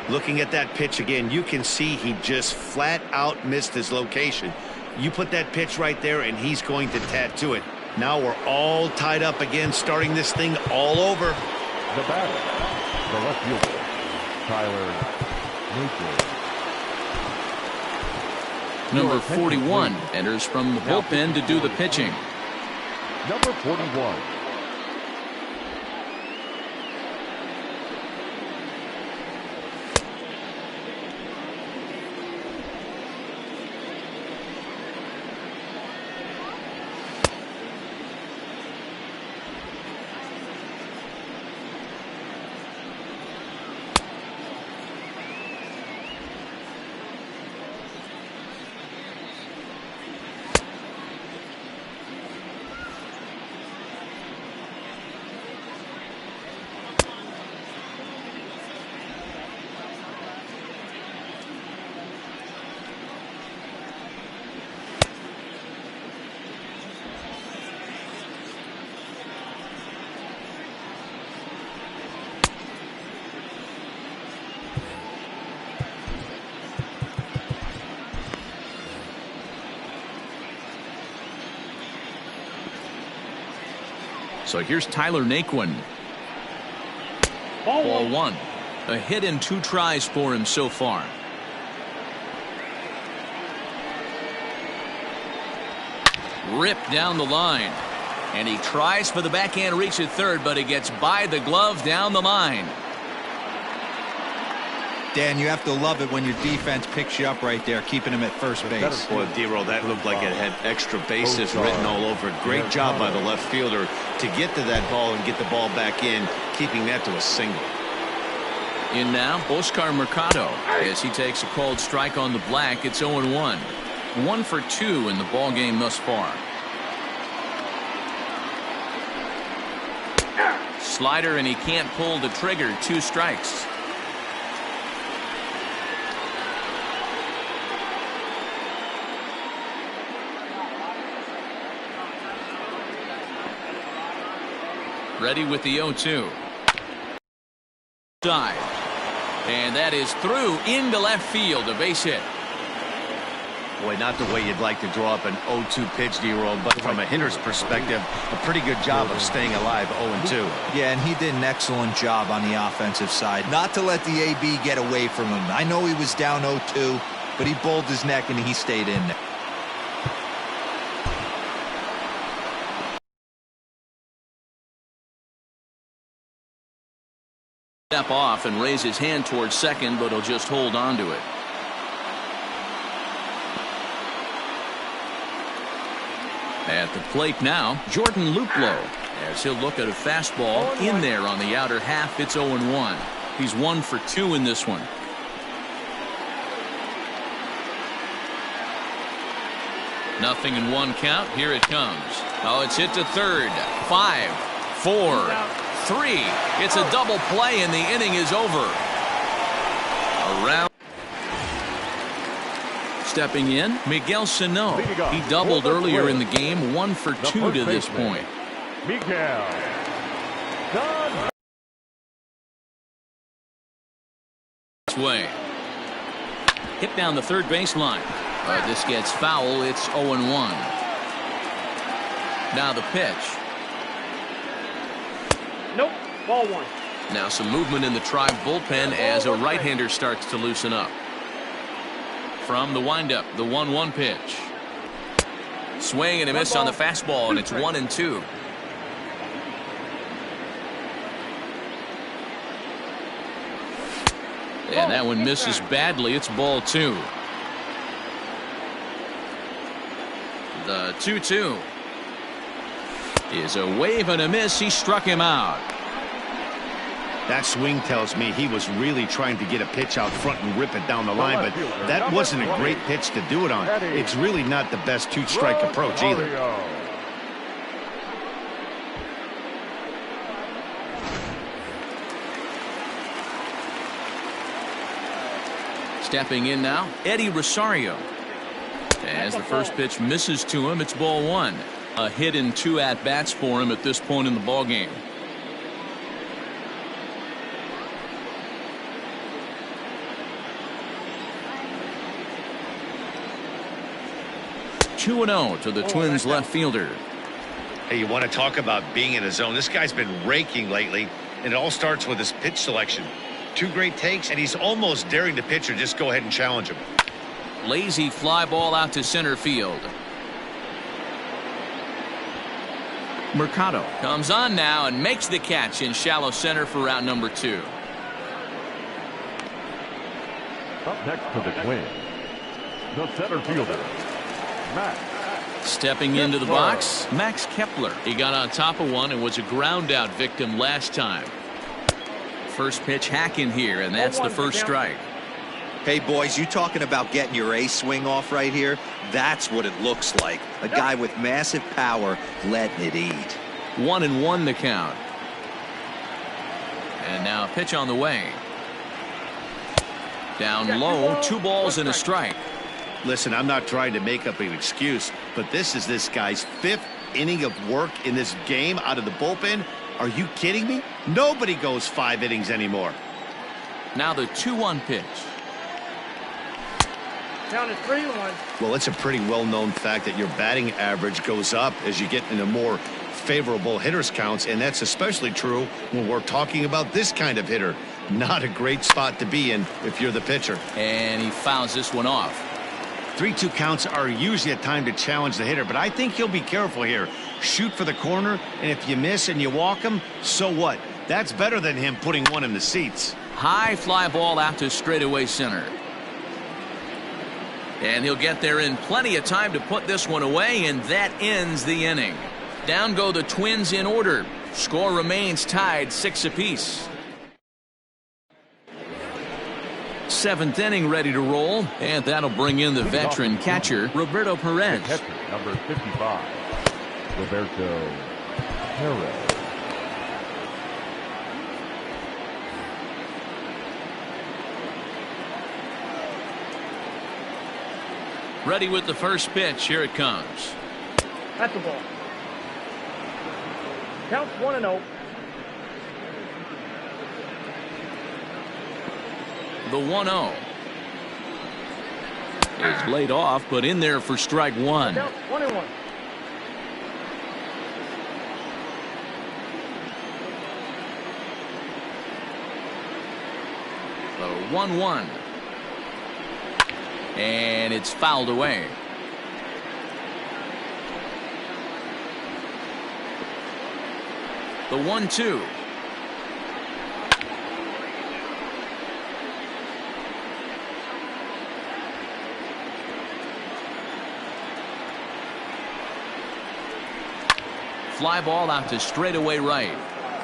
Looking at that pitch again, you can see he just flat out missed his location. You put that pitch right there, and he's going to tattoo it. Now we're all tied up again, starting this thing all over. The batter, the left fielder, Tyler Naquin. Number 41 enters from the bullpen to do the pitching. Number 41. So here's Tyler Naquin. Ball 1. A hit and 2 tries for him so far. Ripped down the line. And he tries for the backhand reach at third, but he gets by the glove down the line. Dan, you have to love it when your defense picks you up right there, keeping him at first base. Boy, D-Row, that looked like it had extra bases written all over it. Great job by the left fielder to get to that ball and get the ball back in, keeping that to a single. In now, Oscar Mercado, as he takes a called strike on the black. It's 0-1. 1 for 2 in the ball game thus far. Slider, and he can't pull the trigger. 2 strikes. Ready with the 0-2. Side. And that is through into left field. A base hit. Boy, not the way you'd like to draw up an 0-2 pitch, D-roll, but from a hitter's perspective, a pretty good job of staying alive 0-2. Yeah, and he did an excellent job on the offensive side. Not to let the AB get away from him. I know he was down 0-2, but he bowled his neck and he stayed in there. Step off and raise his hand towards second, but he'll just hold on to it. At the plate now, Jordan Luplow, as he'll look at a fastball in there on the outer half. It's 0-1. He's 1 for 2 in this one. Nothing in 1 count. Here it comes. Oh, it's hit to third. 5, 4, 3. It's a double play, and the inning is over. Around. Stepping in, Miguel Sano. He doubled earlier in the game, 1 for 2 to this point. Miguel. Done. This way. Hit down the third baseline. This gets foul. It's 0-1. Now the pitch. Nope. Ball 1. Now some movement in the Tribe bullpen as a right-hander starts to loosen up. From the windup, the 1-1 pitch. Swing and a miss on the fastball, and it's 1-2. And that one misses badly. It's ball 2. The 2-2 is a wave and a miss. He struck him out. That swing tells me he was really trying to get a pitch out front and rip it down the line, but that wasn't a great pitch to do it on. It's really not the best 2-strike approach either. Stepping in now, Eddie Rosario. As the first pitch misses to him, it's ball 1. A hit in 2 at-bats for him at this point in the ballgame. (2-0) to the Twins left fielder. Hey, you want to talk about being in a zone? This guy's been raking lately, and it all starts with his pitch selection. 2 great takes, and he's almost daring the pitcher just go ahead and challenge him. Lazy fly ball out to center field. Mercado comes on now and makes the catch in shallow center for round number 2. Up next to the Twins, the center fielder, Max. Stepping into the box, Max Kepler. He got on top of one and was a ground out victim last time. First pitch hack in here, and that's the first strike. Hey, boys, you talking about getting your A swing off right here? That's what it looks like. A guy with massive power letting it eat. 1-1 the count. And now a pitch on the way. Down low, 2 balls and a strike. Listen, I'm not trying to make up an excuse, but this is this guy's 5th inning of work in this game out of the bullpen. Are you kidding me? Nobody goes 5 innings anymore. Now the 2-1 pitch. Down to 3-1. Well, it's a pretty well-known fact that your batting average goes up as you get into more favorable hitters counts, and that's especially true when we're talking about this kind of hitter. Not a great spot to be in if you're the pitcher. And he fouls this one off. 3-2 counts are usually a time to challenge the hitter, but I think he'll be careful here. Shoot for the corner, and if you miss and you walk him, so what? That's better than him putting one in the seats. High fly ball out to straightaway center. And he'll get there in plenty of time to put this one away, and that ends the inning. Down go the Twins in order. Score remains tied 6 apiece. 7th inning ready to roll, and that'll bring in the veteran catcher, Roberto Perez. Catcher, number 55, Roberto Perez. Ready with the first pitch. Here it comes. At the ball. Counts 1-0. The 1-0. is laid off, but in there for strike one. Down 1-1. The 1-1. And it's fouled away. The 1-2. Fly ball out to straightaway right.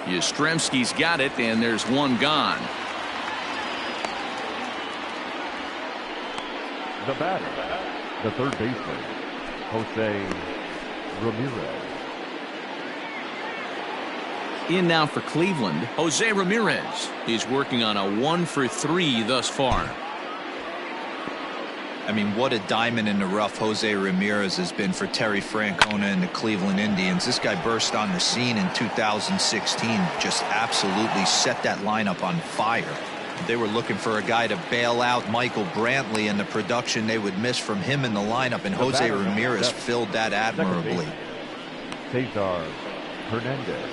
Yastrzemski's got it, and there's one gone. The batter, the third baseman, Jose Ramirez. In now for Cleveland, Jose Ramirez. He's working on a 1-for-3 thus far. I mean, what a diamond in the rough Jose Ramirez has been for Terry Francona and the Cleveland Indians. This guy burst on the scene in 2016, just absolutely set that lineup on fire. They were looking for a guy to bail out Michael Brantley and the production they would miss from him in the lineup, and Jose Ramirez filled that admirably. Cesar Hernandez.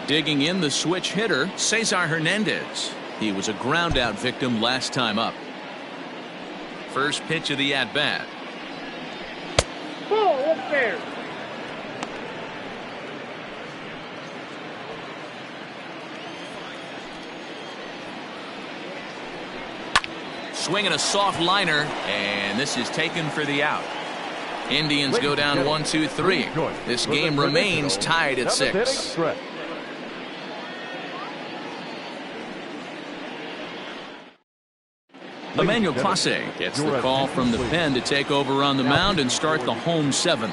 Digging in the switch hitter, Cesar Hernandez. He was a ground out victim last time up. First pitch of the at-bat. Ball upstairs. Swinging a soft liner, and this is taken for the out. Indians go down 1-2-3. This game remains tied at 6. Emmanuel Clase gets the call from the pen to take over on the mound and start the home 7th.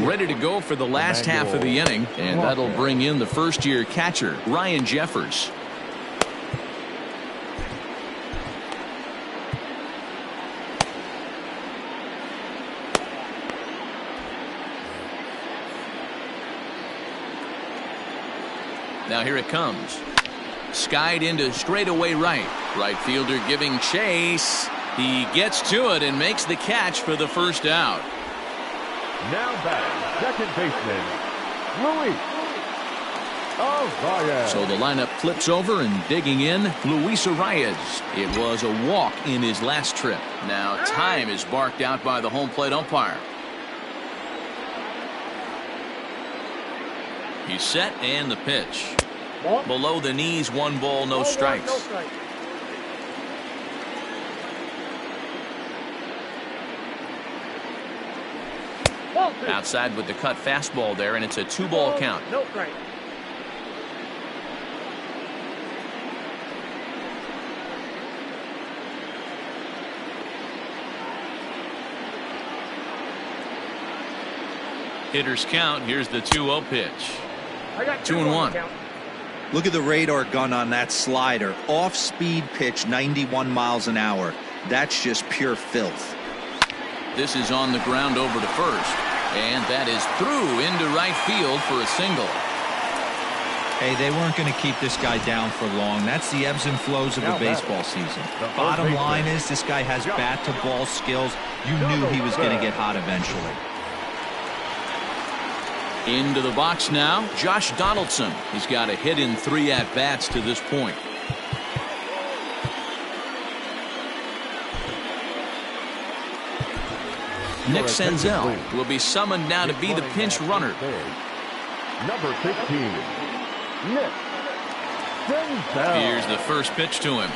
Ready to go for the last half of the inning, and that'll bring in the first-year catcher, Ryan Jeffers. Now here it comes. Skied into straightaway right. Right fielder giving chase. He gets to it and makes the catch for the first out. Now batting, second baseman, Luis. So the lineup flips over, and digging in, Luis Arias. It was a walk in his last trip. Now time is barked out by the home plate umpire. He's set, and the pitch. Ball. Below the knees, 1 ball, no strikes. No strike. Ball 2. Outside with the cut fastball there, and it's a 2-ball count. No strike. Hitters count. Here's the 2-0 pitch. I got 2-1. count. Look at the radar gun on that slider. Off-speed pitch, 91 miles an hour. That's just pure filth. This is on the ground over to first, and that is through into right field for a single. Hey, they weren't going to keep this guy down for long. That's the ebbs and flows of a baseball season. Bottom line is, this guy has bat-to-ball skills. You knew he was going to get hot eventually. Into the box now, Josh Donaldson. He's got a hit in 3 at-bats to this point. Nick Senzel will be summoned now to be the pinch runner. Number 15, Nick Senzel. Here's the first pitch to him.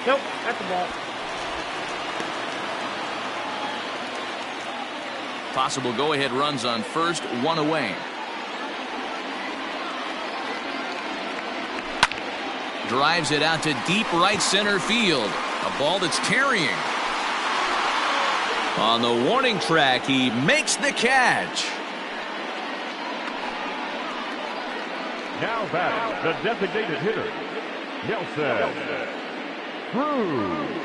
Nope, that's the ball. Possible go-ahead runs on first, 1 away. Drives it out to deep right center field. A ball that's carrying. On the warning track, he makes the catch. Now batting, the designated hitter, Nelson Cruz.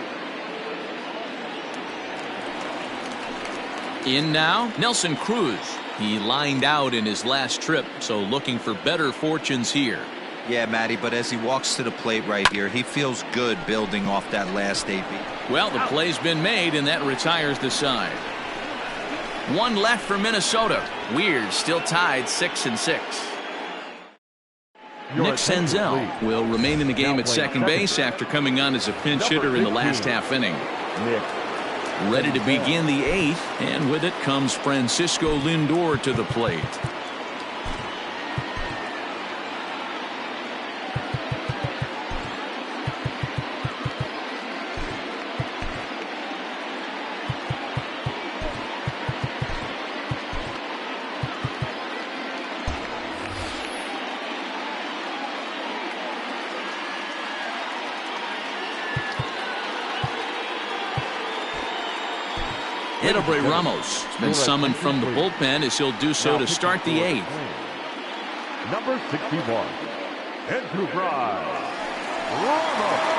In now, Nelson Cruz. He lined out in his last trip, so looking for better fortunes here. Yeah, Matty, but as he walks to the plate right here, he feels good building off that last AB. Well, the play's been made, and that retires the side. One left for Minnesota. Weird, still tied 6-6. Nick Senzel will remain in the game at second base after coming on as a pinch hitter in the last half inning. Ready to begin the 8th, and with it comes Francisco Lindor to the plate. Ramos has been summoned from the bullpen as he'll do so to start the 8th. Number 61, into drive, Ramos.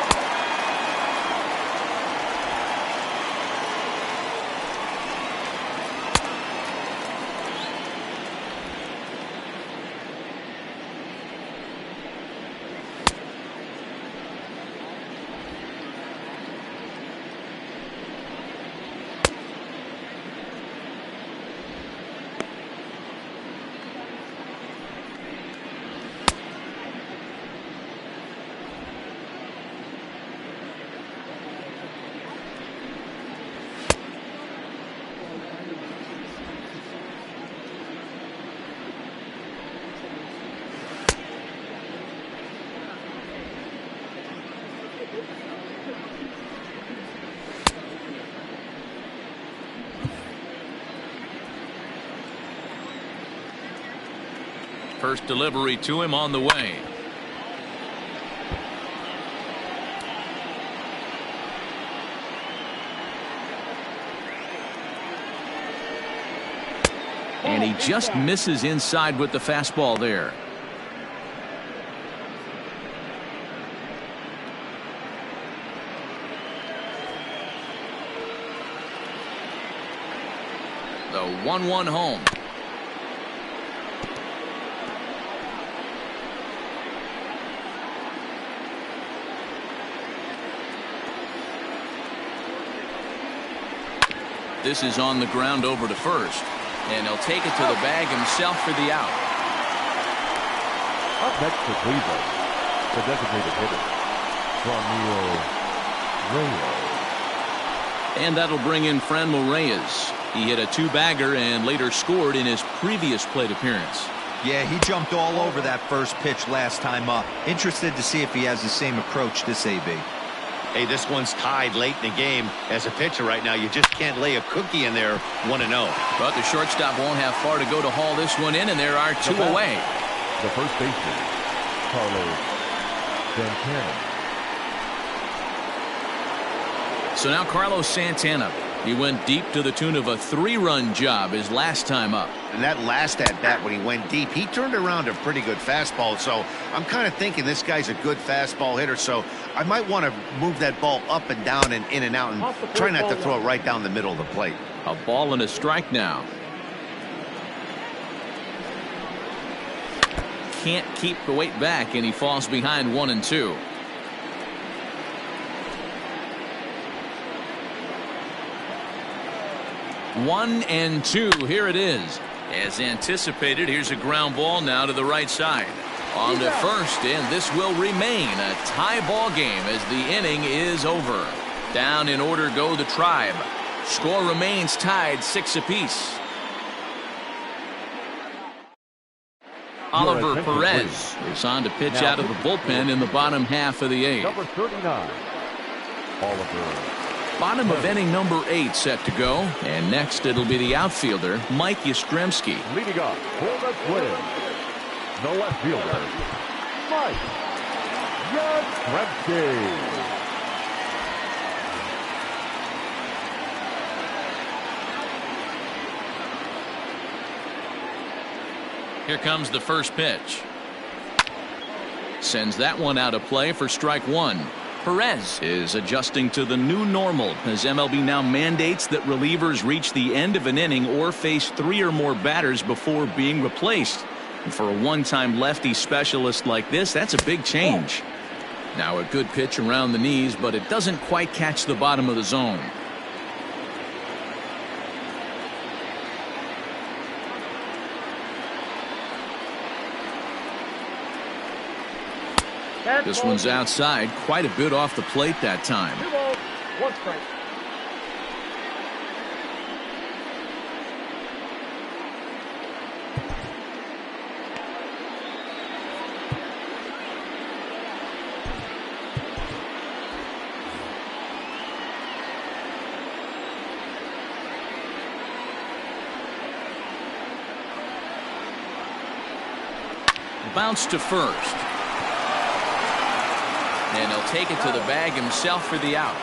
First delivery to him on the way. And he just misses inside with the fastball there. The 1-1 home. This is on the ground over to first, and he'll take it to the bag himself for the out. Up next for Cleveland, the designated hitter, Ramirez. And that'll bring in Franmil Reyes. He hit a 2-bagger and later scored in his previous plate appearance. Yeah, he jumped all over that first pitch last time up. Interested to see if he has the same approach this AB. Hey, this one's tied late in the game. As a pitcher right now, you just can't lay a cookie in there 1-0. But the shortstop won't have far to go to haul this one in, and there are 2 away. The first baseman, Santana. So now Carlos Santana. He went deep to the tune of a 3-run job his last time up. And that last at-bat when he went deep, he turned around a pretty good fastball. So I'm kind of thinking this guy's a good fastball hitter. So I might want to move that ball up and down and in and out and try not to throw it right down the middle of the plate. A ball and a strike now. Can't keep the weight back, and he falls behind 1-2. One and two. Here it is. As anticipated, here's a ground ball now to the right side. On to first, and this will remain a tie ball game as the inning is over. Down in order go the Tribe. Score remains tied 6 apiece. Oliver Perez is on to pitch out of the bullpen in the bottom half of the 8th. Number 39, Oliver. Bottom of inning number 8 set to go, and next it'll be the outfielder Mike Yastrzemski. Leading up for the Twins, the left fielder, Mike Yastrzemski. Here comes the first pitch. Sends that one out of play for strike 1. Perez is adjusting to the new normal as MLB now mandates that relievers reach the end of an inning or face 3 or more batters before being replaced. And for a one-time lefty specialist like this, that's a big change. Now a good pitch around the knees, but it doesn't quite catch the bottom of the zone. This one's outside, quite a bit off the plate that time. 2 balls, 1 strike. Bounce to first. And he'll take it to the bag himself for the out.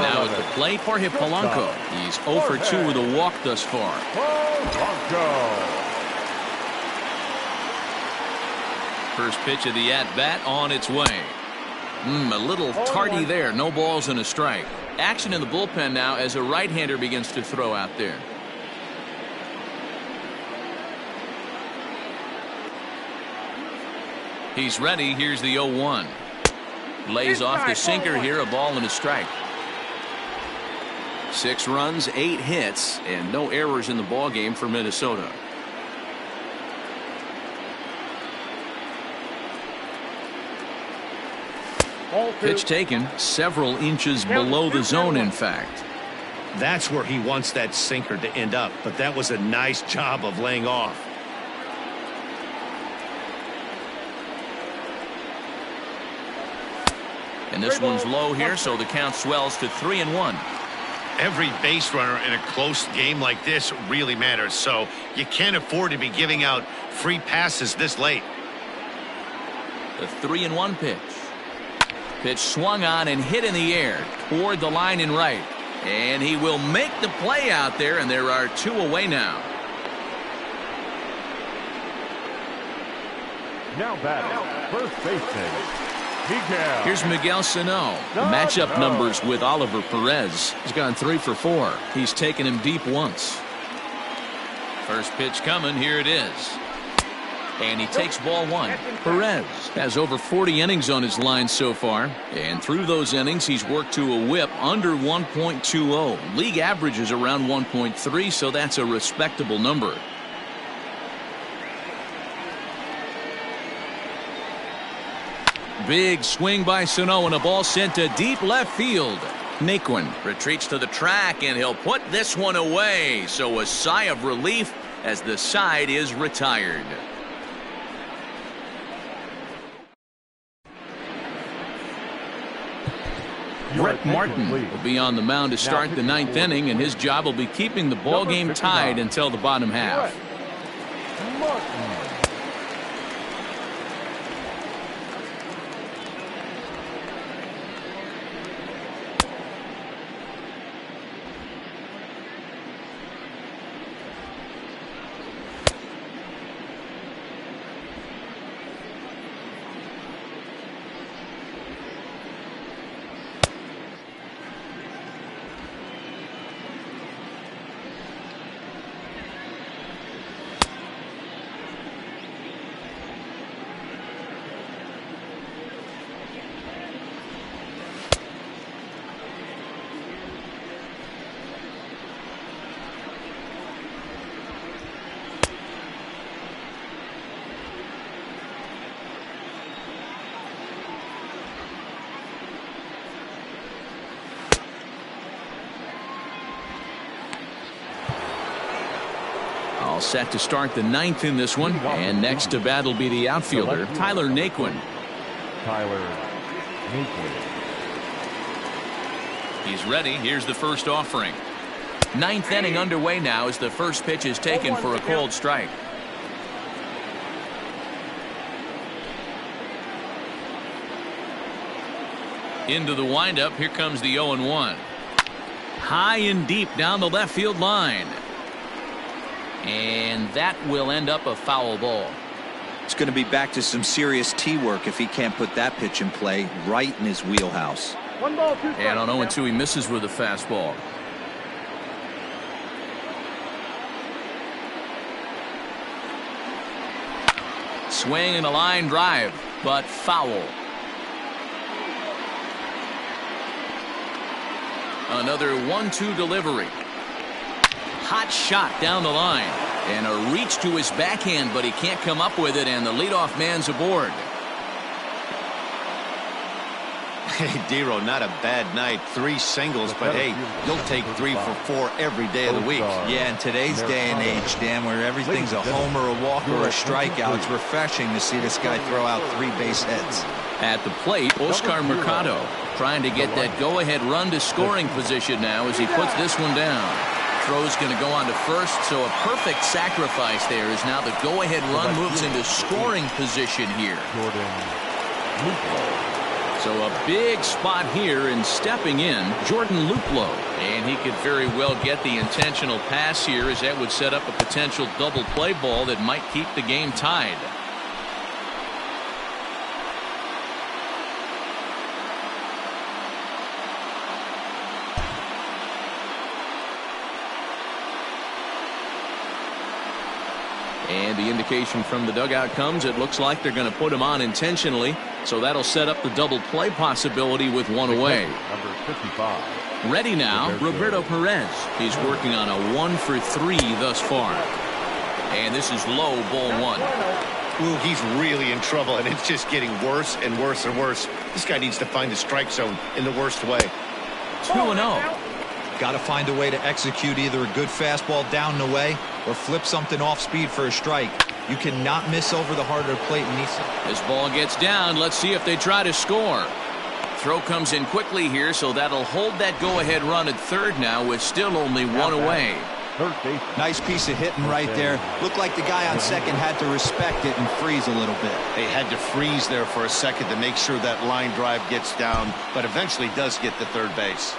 Now at the plate, Jorge Polanco. He's 0 for 2 with a walk thus far. First pitch of the at-bat on its way. A little tardy there. No balls and a strike. Action in the bullpen now as a right-hander begins to throw out there. He's ready. Here's the 0-1. Lays off the sinker here. A ball and a strike. 6 runs, 8 hits, and no errors in the ball game for Minnesota. Pitch taken several inches below the zone, in fact. That's where he wants that sinker to end up, but that was a nice job of laying off. And this one's low here, so the count swells to 3-1. Every base runner in a close game like this really matters, so you can't afford to be giving out free passes this late. The 3-1 pitch. Pitch swung on and hit in the air toward the line and right. And he will make the play out there, and there are 2 away now. Now batting, first baseman. Here's Miguel Sano. The matchup numbers with Oliver Perez. He's gone 3 for 4. He's taken him deep once. First pitch coming. Here it is. And he takes ball 1. Perez has over 40 innings on his line so far. And through those innings, he's worked to a whip under 1.20. League average is around 1.3, so that's a respectable number. Big swing by Sano and a ball sent to deep left field. Naquin retreats to the track and he'll put this one away. So a sigh of relief as the side is retired. Brett Martin will be on the mound to start the 9th inning, and his job will be keeping the ball game tied until the bottom half. Set to start the 9th in this one, and next to bat will be the outfielder Tyler Naquin. He's ready. Here's the first offering. 9th inning underway now as the first pitch is taken for a cold strike. Into the windup. Here comes the 0-1. High and deep down the left field line. And that will end up a foul ball. It's going to be back to some serious tee work if he can't put that pitch in play right in his wheelhouse. 1 ball, 2 strikes. And on 0-2 he misses with a fastball. swing and a line drive, but foul. Another 1-2 delivery. Hot shot down the line. And a reach to his backhand, but he can't come up with it, and the leadoff man's aboard. Hey, Dero, not a bad night. 3 singles, but hey, you'll take 3 for 4 every day of the week. Yeah, in today's day and age, Dan, where everything's a homer, a walk, or a strikeout, it's refreshing to see this guy throw out 3 base hits. At the plate, Oscar Mercado trying to get that go-ahead run to scoring position now as he puts this one down. Throw's going to go on to first, so a perfect sacrifice there as now the go-ahead run moves into scoring position here. So a big spot here, and stepping in, Jordan Luplow. And he could very well get the intentional pass here, as that would set up a potential double play ball that might keep the game tied. And the indication from the dugout comes, it looks like they're going to put him on intentionally. So that'll set up the double play possibility with one away. Number 55. Ready now, Roberto Perez. He's working on a 1 for 3 thus far. And this is low, ball 1. Ooh, he's really in trouble, and it's just getting worse and worse and worse. This guy needs to find the strike zone in the worst way. 2-0. Got to find a way to execute either a good fastball down and away or flip something off speed for a strike. You cannot miss over the heart of the plate. This ball gets down. Let's see if they try to score. Throw comes in quickly here, so that'll hold that go-ahead run at third now with still only 1 away. Nice piece of hitting right there. Looked like the guy on second had to respect it and freeze a little bit. They had to freeze there for a second to make sure that line drive gets down, but eventually does get to third base.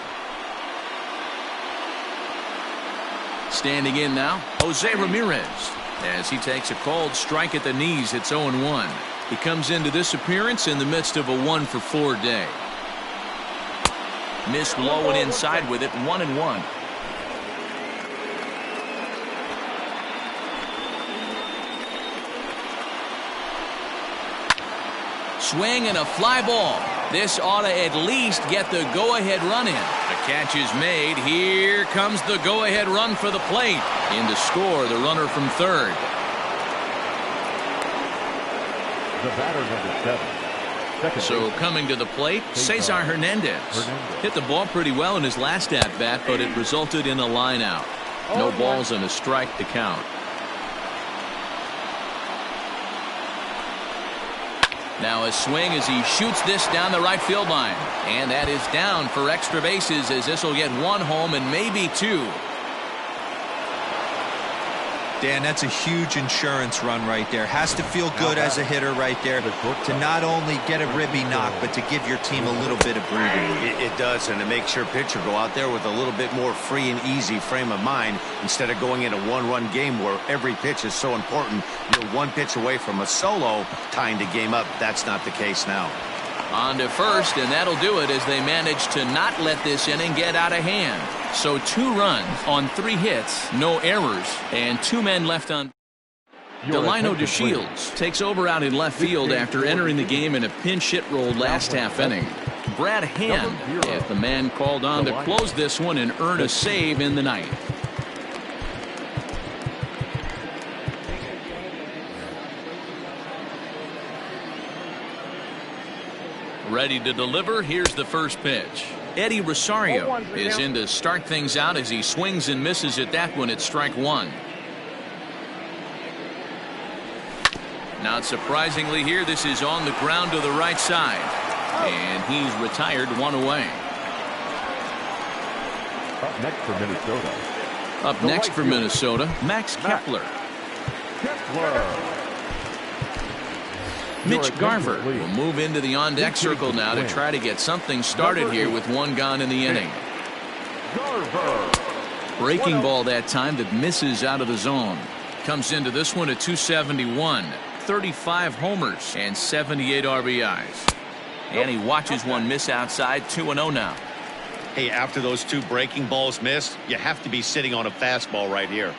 Standing in now, Jose Ramirez. As he takes a called strike at the knees, it's 0-1. He comes into this appearance in the midst of a 1 for 4 day. Missed low and inside with it, 1-1. Swing and a fly ball. This ought to at least get the go-ahead run in. The catch is made. Here comes the go-ahead run for the plate. In to score, the runner from third. The batter, number 7. So coming to the plate, Cesar Hernandez. Hit the ball pretty well in his last at-bat, but it resulted in a line out. No balls and a strike to count. Now a swing as he shoots this down the right field line. And that is down for extra bases, as this will get 1 home and maybe 2. Dan, that's a huge insurance run right there. Has to feel good as a hitter right there to not only get a ribby knock, but to give your team a little bit of breathing. It does, and it makes your pitcher go out there with a little bit more free and easy frame of mind instead of going in a 1-run game where every pitch is so important. You're 1 pitch away from a solo tying the game up. That's not the case now. On to first, and that'll do it as they manage to not let this inning get out of hand. So 2 runs on 3 hits, no errors, and 2 men left on. Delino DeShields takes over out in left field after entering the game in a pinch hit role last half inning. Brad Hand is the man called on to close this one and earn a save in the ninth. Ready to deliver. Here's the first pitch. Eddie Rosario is in to start things out as he swings and misses at that one at strike 1. Not surprisingly here, this is on the ground to the right side. And he's retired 1 away. Up next for Minnesota. Up next for Minnesota, Max Kepler. Mitch Garver will move into the on-deck circle now to try to get something started here with 1 gone in the inning. Breaking ball that time that misses out of the zone. Comes into this one at 271. 35 homers and 78 RBIs. And he watches one miss outside. 2-0 now. Hey, after those 2 breaking balls missed, you have to be sitting on a fastball right here.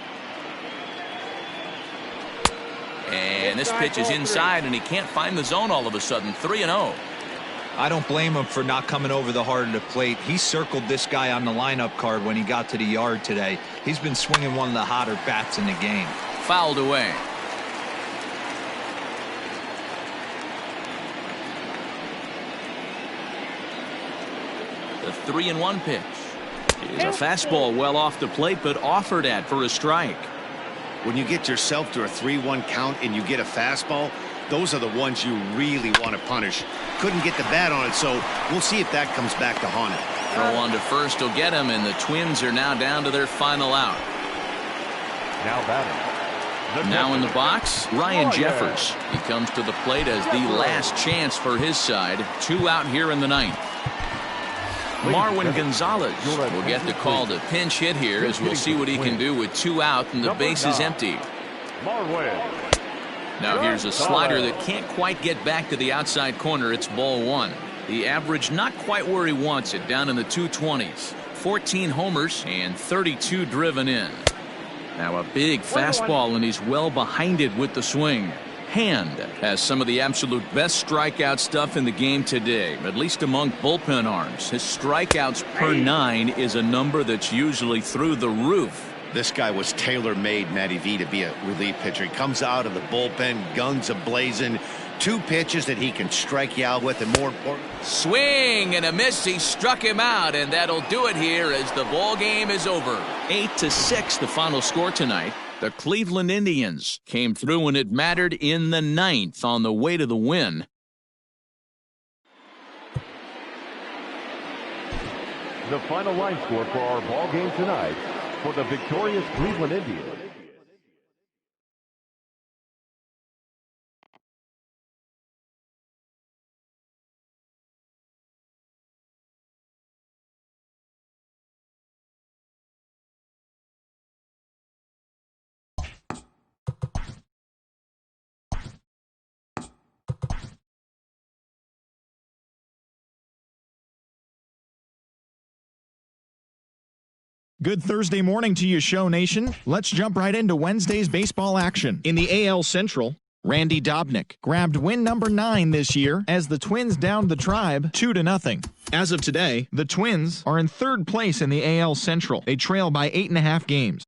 And And this pitch is inside, and he can't find the zone all of a sudden. 3-0. I don't blame him for not coming over the heart of the plate. He circled this guy on the lineup card when he got to the yard today. He's been swinging one of the hotter bats in the game. Fouled away. The 3-1 pitch is a fastball well off the plate, but offered at for a strike. When you get yourself to a 3-1 count and you get a fastball, those are the ones you really want to punish. Couldn't get the bat on it, so we'll see if that comes back to haunt him. Throw on to first will get him, and the Twins are now down to their final out. Now batting. Now in the box, Ryan Jeffers. He comes to the plate as the last chance for his side. 2 out here in the ninth. Marwin Gonzalez will get the call to pinch hit here, as we'll see what he can do with 2 out and the base is empty. Now here's a slider that can't quite get back to the outside corner. It's ball 1. The average not quite where he wants it, down in the 220s. 14 homers and 32 driven in. Now a big fastball, and he's well behind it with the swing. Hand has some of the absolute best strikeout stuff in the game today, at least among bullpen arms. His strikeouts per 9 is a number that's usually through the roof. This guy was tailor-made, Matty V, to be a relief pitcher. He comes out of the bullpen, guns a-blazing. 2 pitches that he can strike you out with, and more important. Swing and a miss. He struck him out, and that'll do it here as the ball game is over. 8-6 the final score tonight. The Cleveland Indians came through when it mattered in the 9th on the way to the win. The final line score for our ball game tonight for the victorious Cleveland Indians. Good Thursday morning to you, Show Nation. Let's jump right into Wednesday's baseball action. In the AL Central, Randy Dobnak grabbed win number 9 this year as the Twins downed the Tribe 2-0. As of today, the Twins are in 3rd place in the AL Central. They trail by 8.5 games.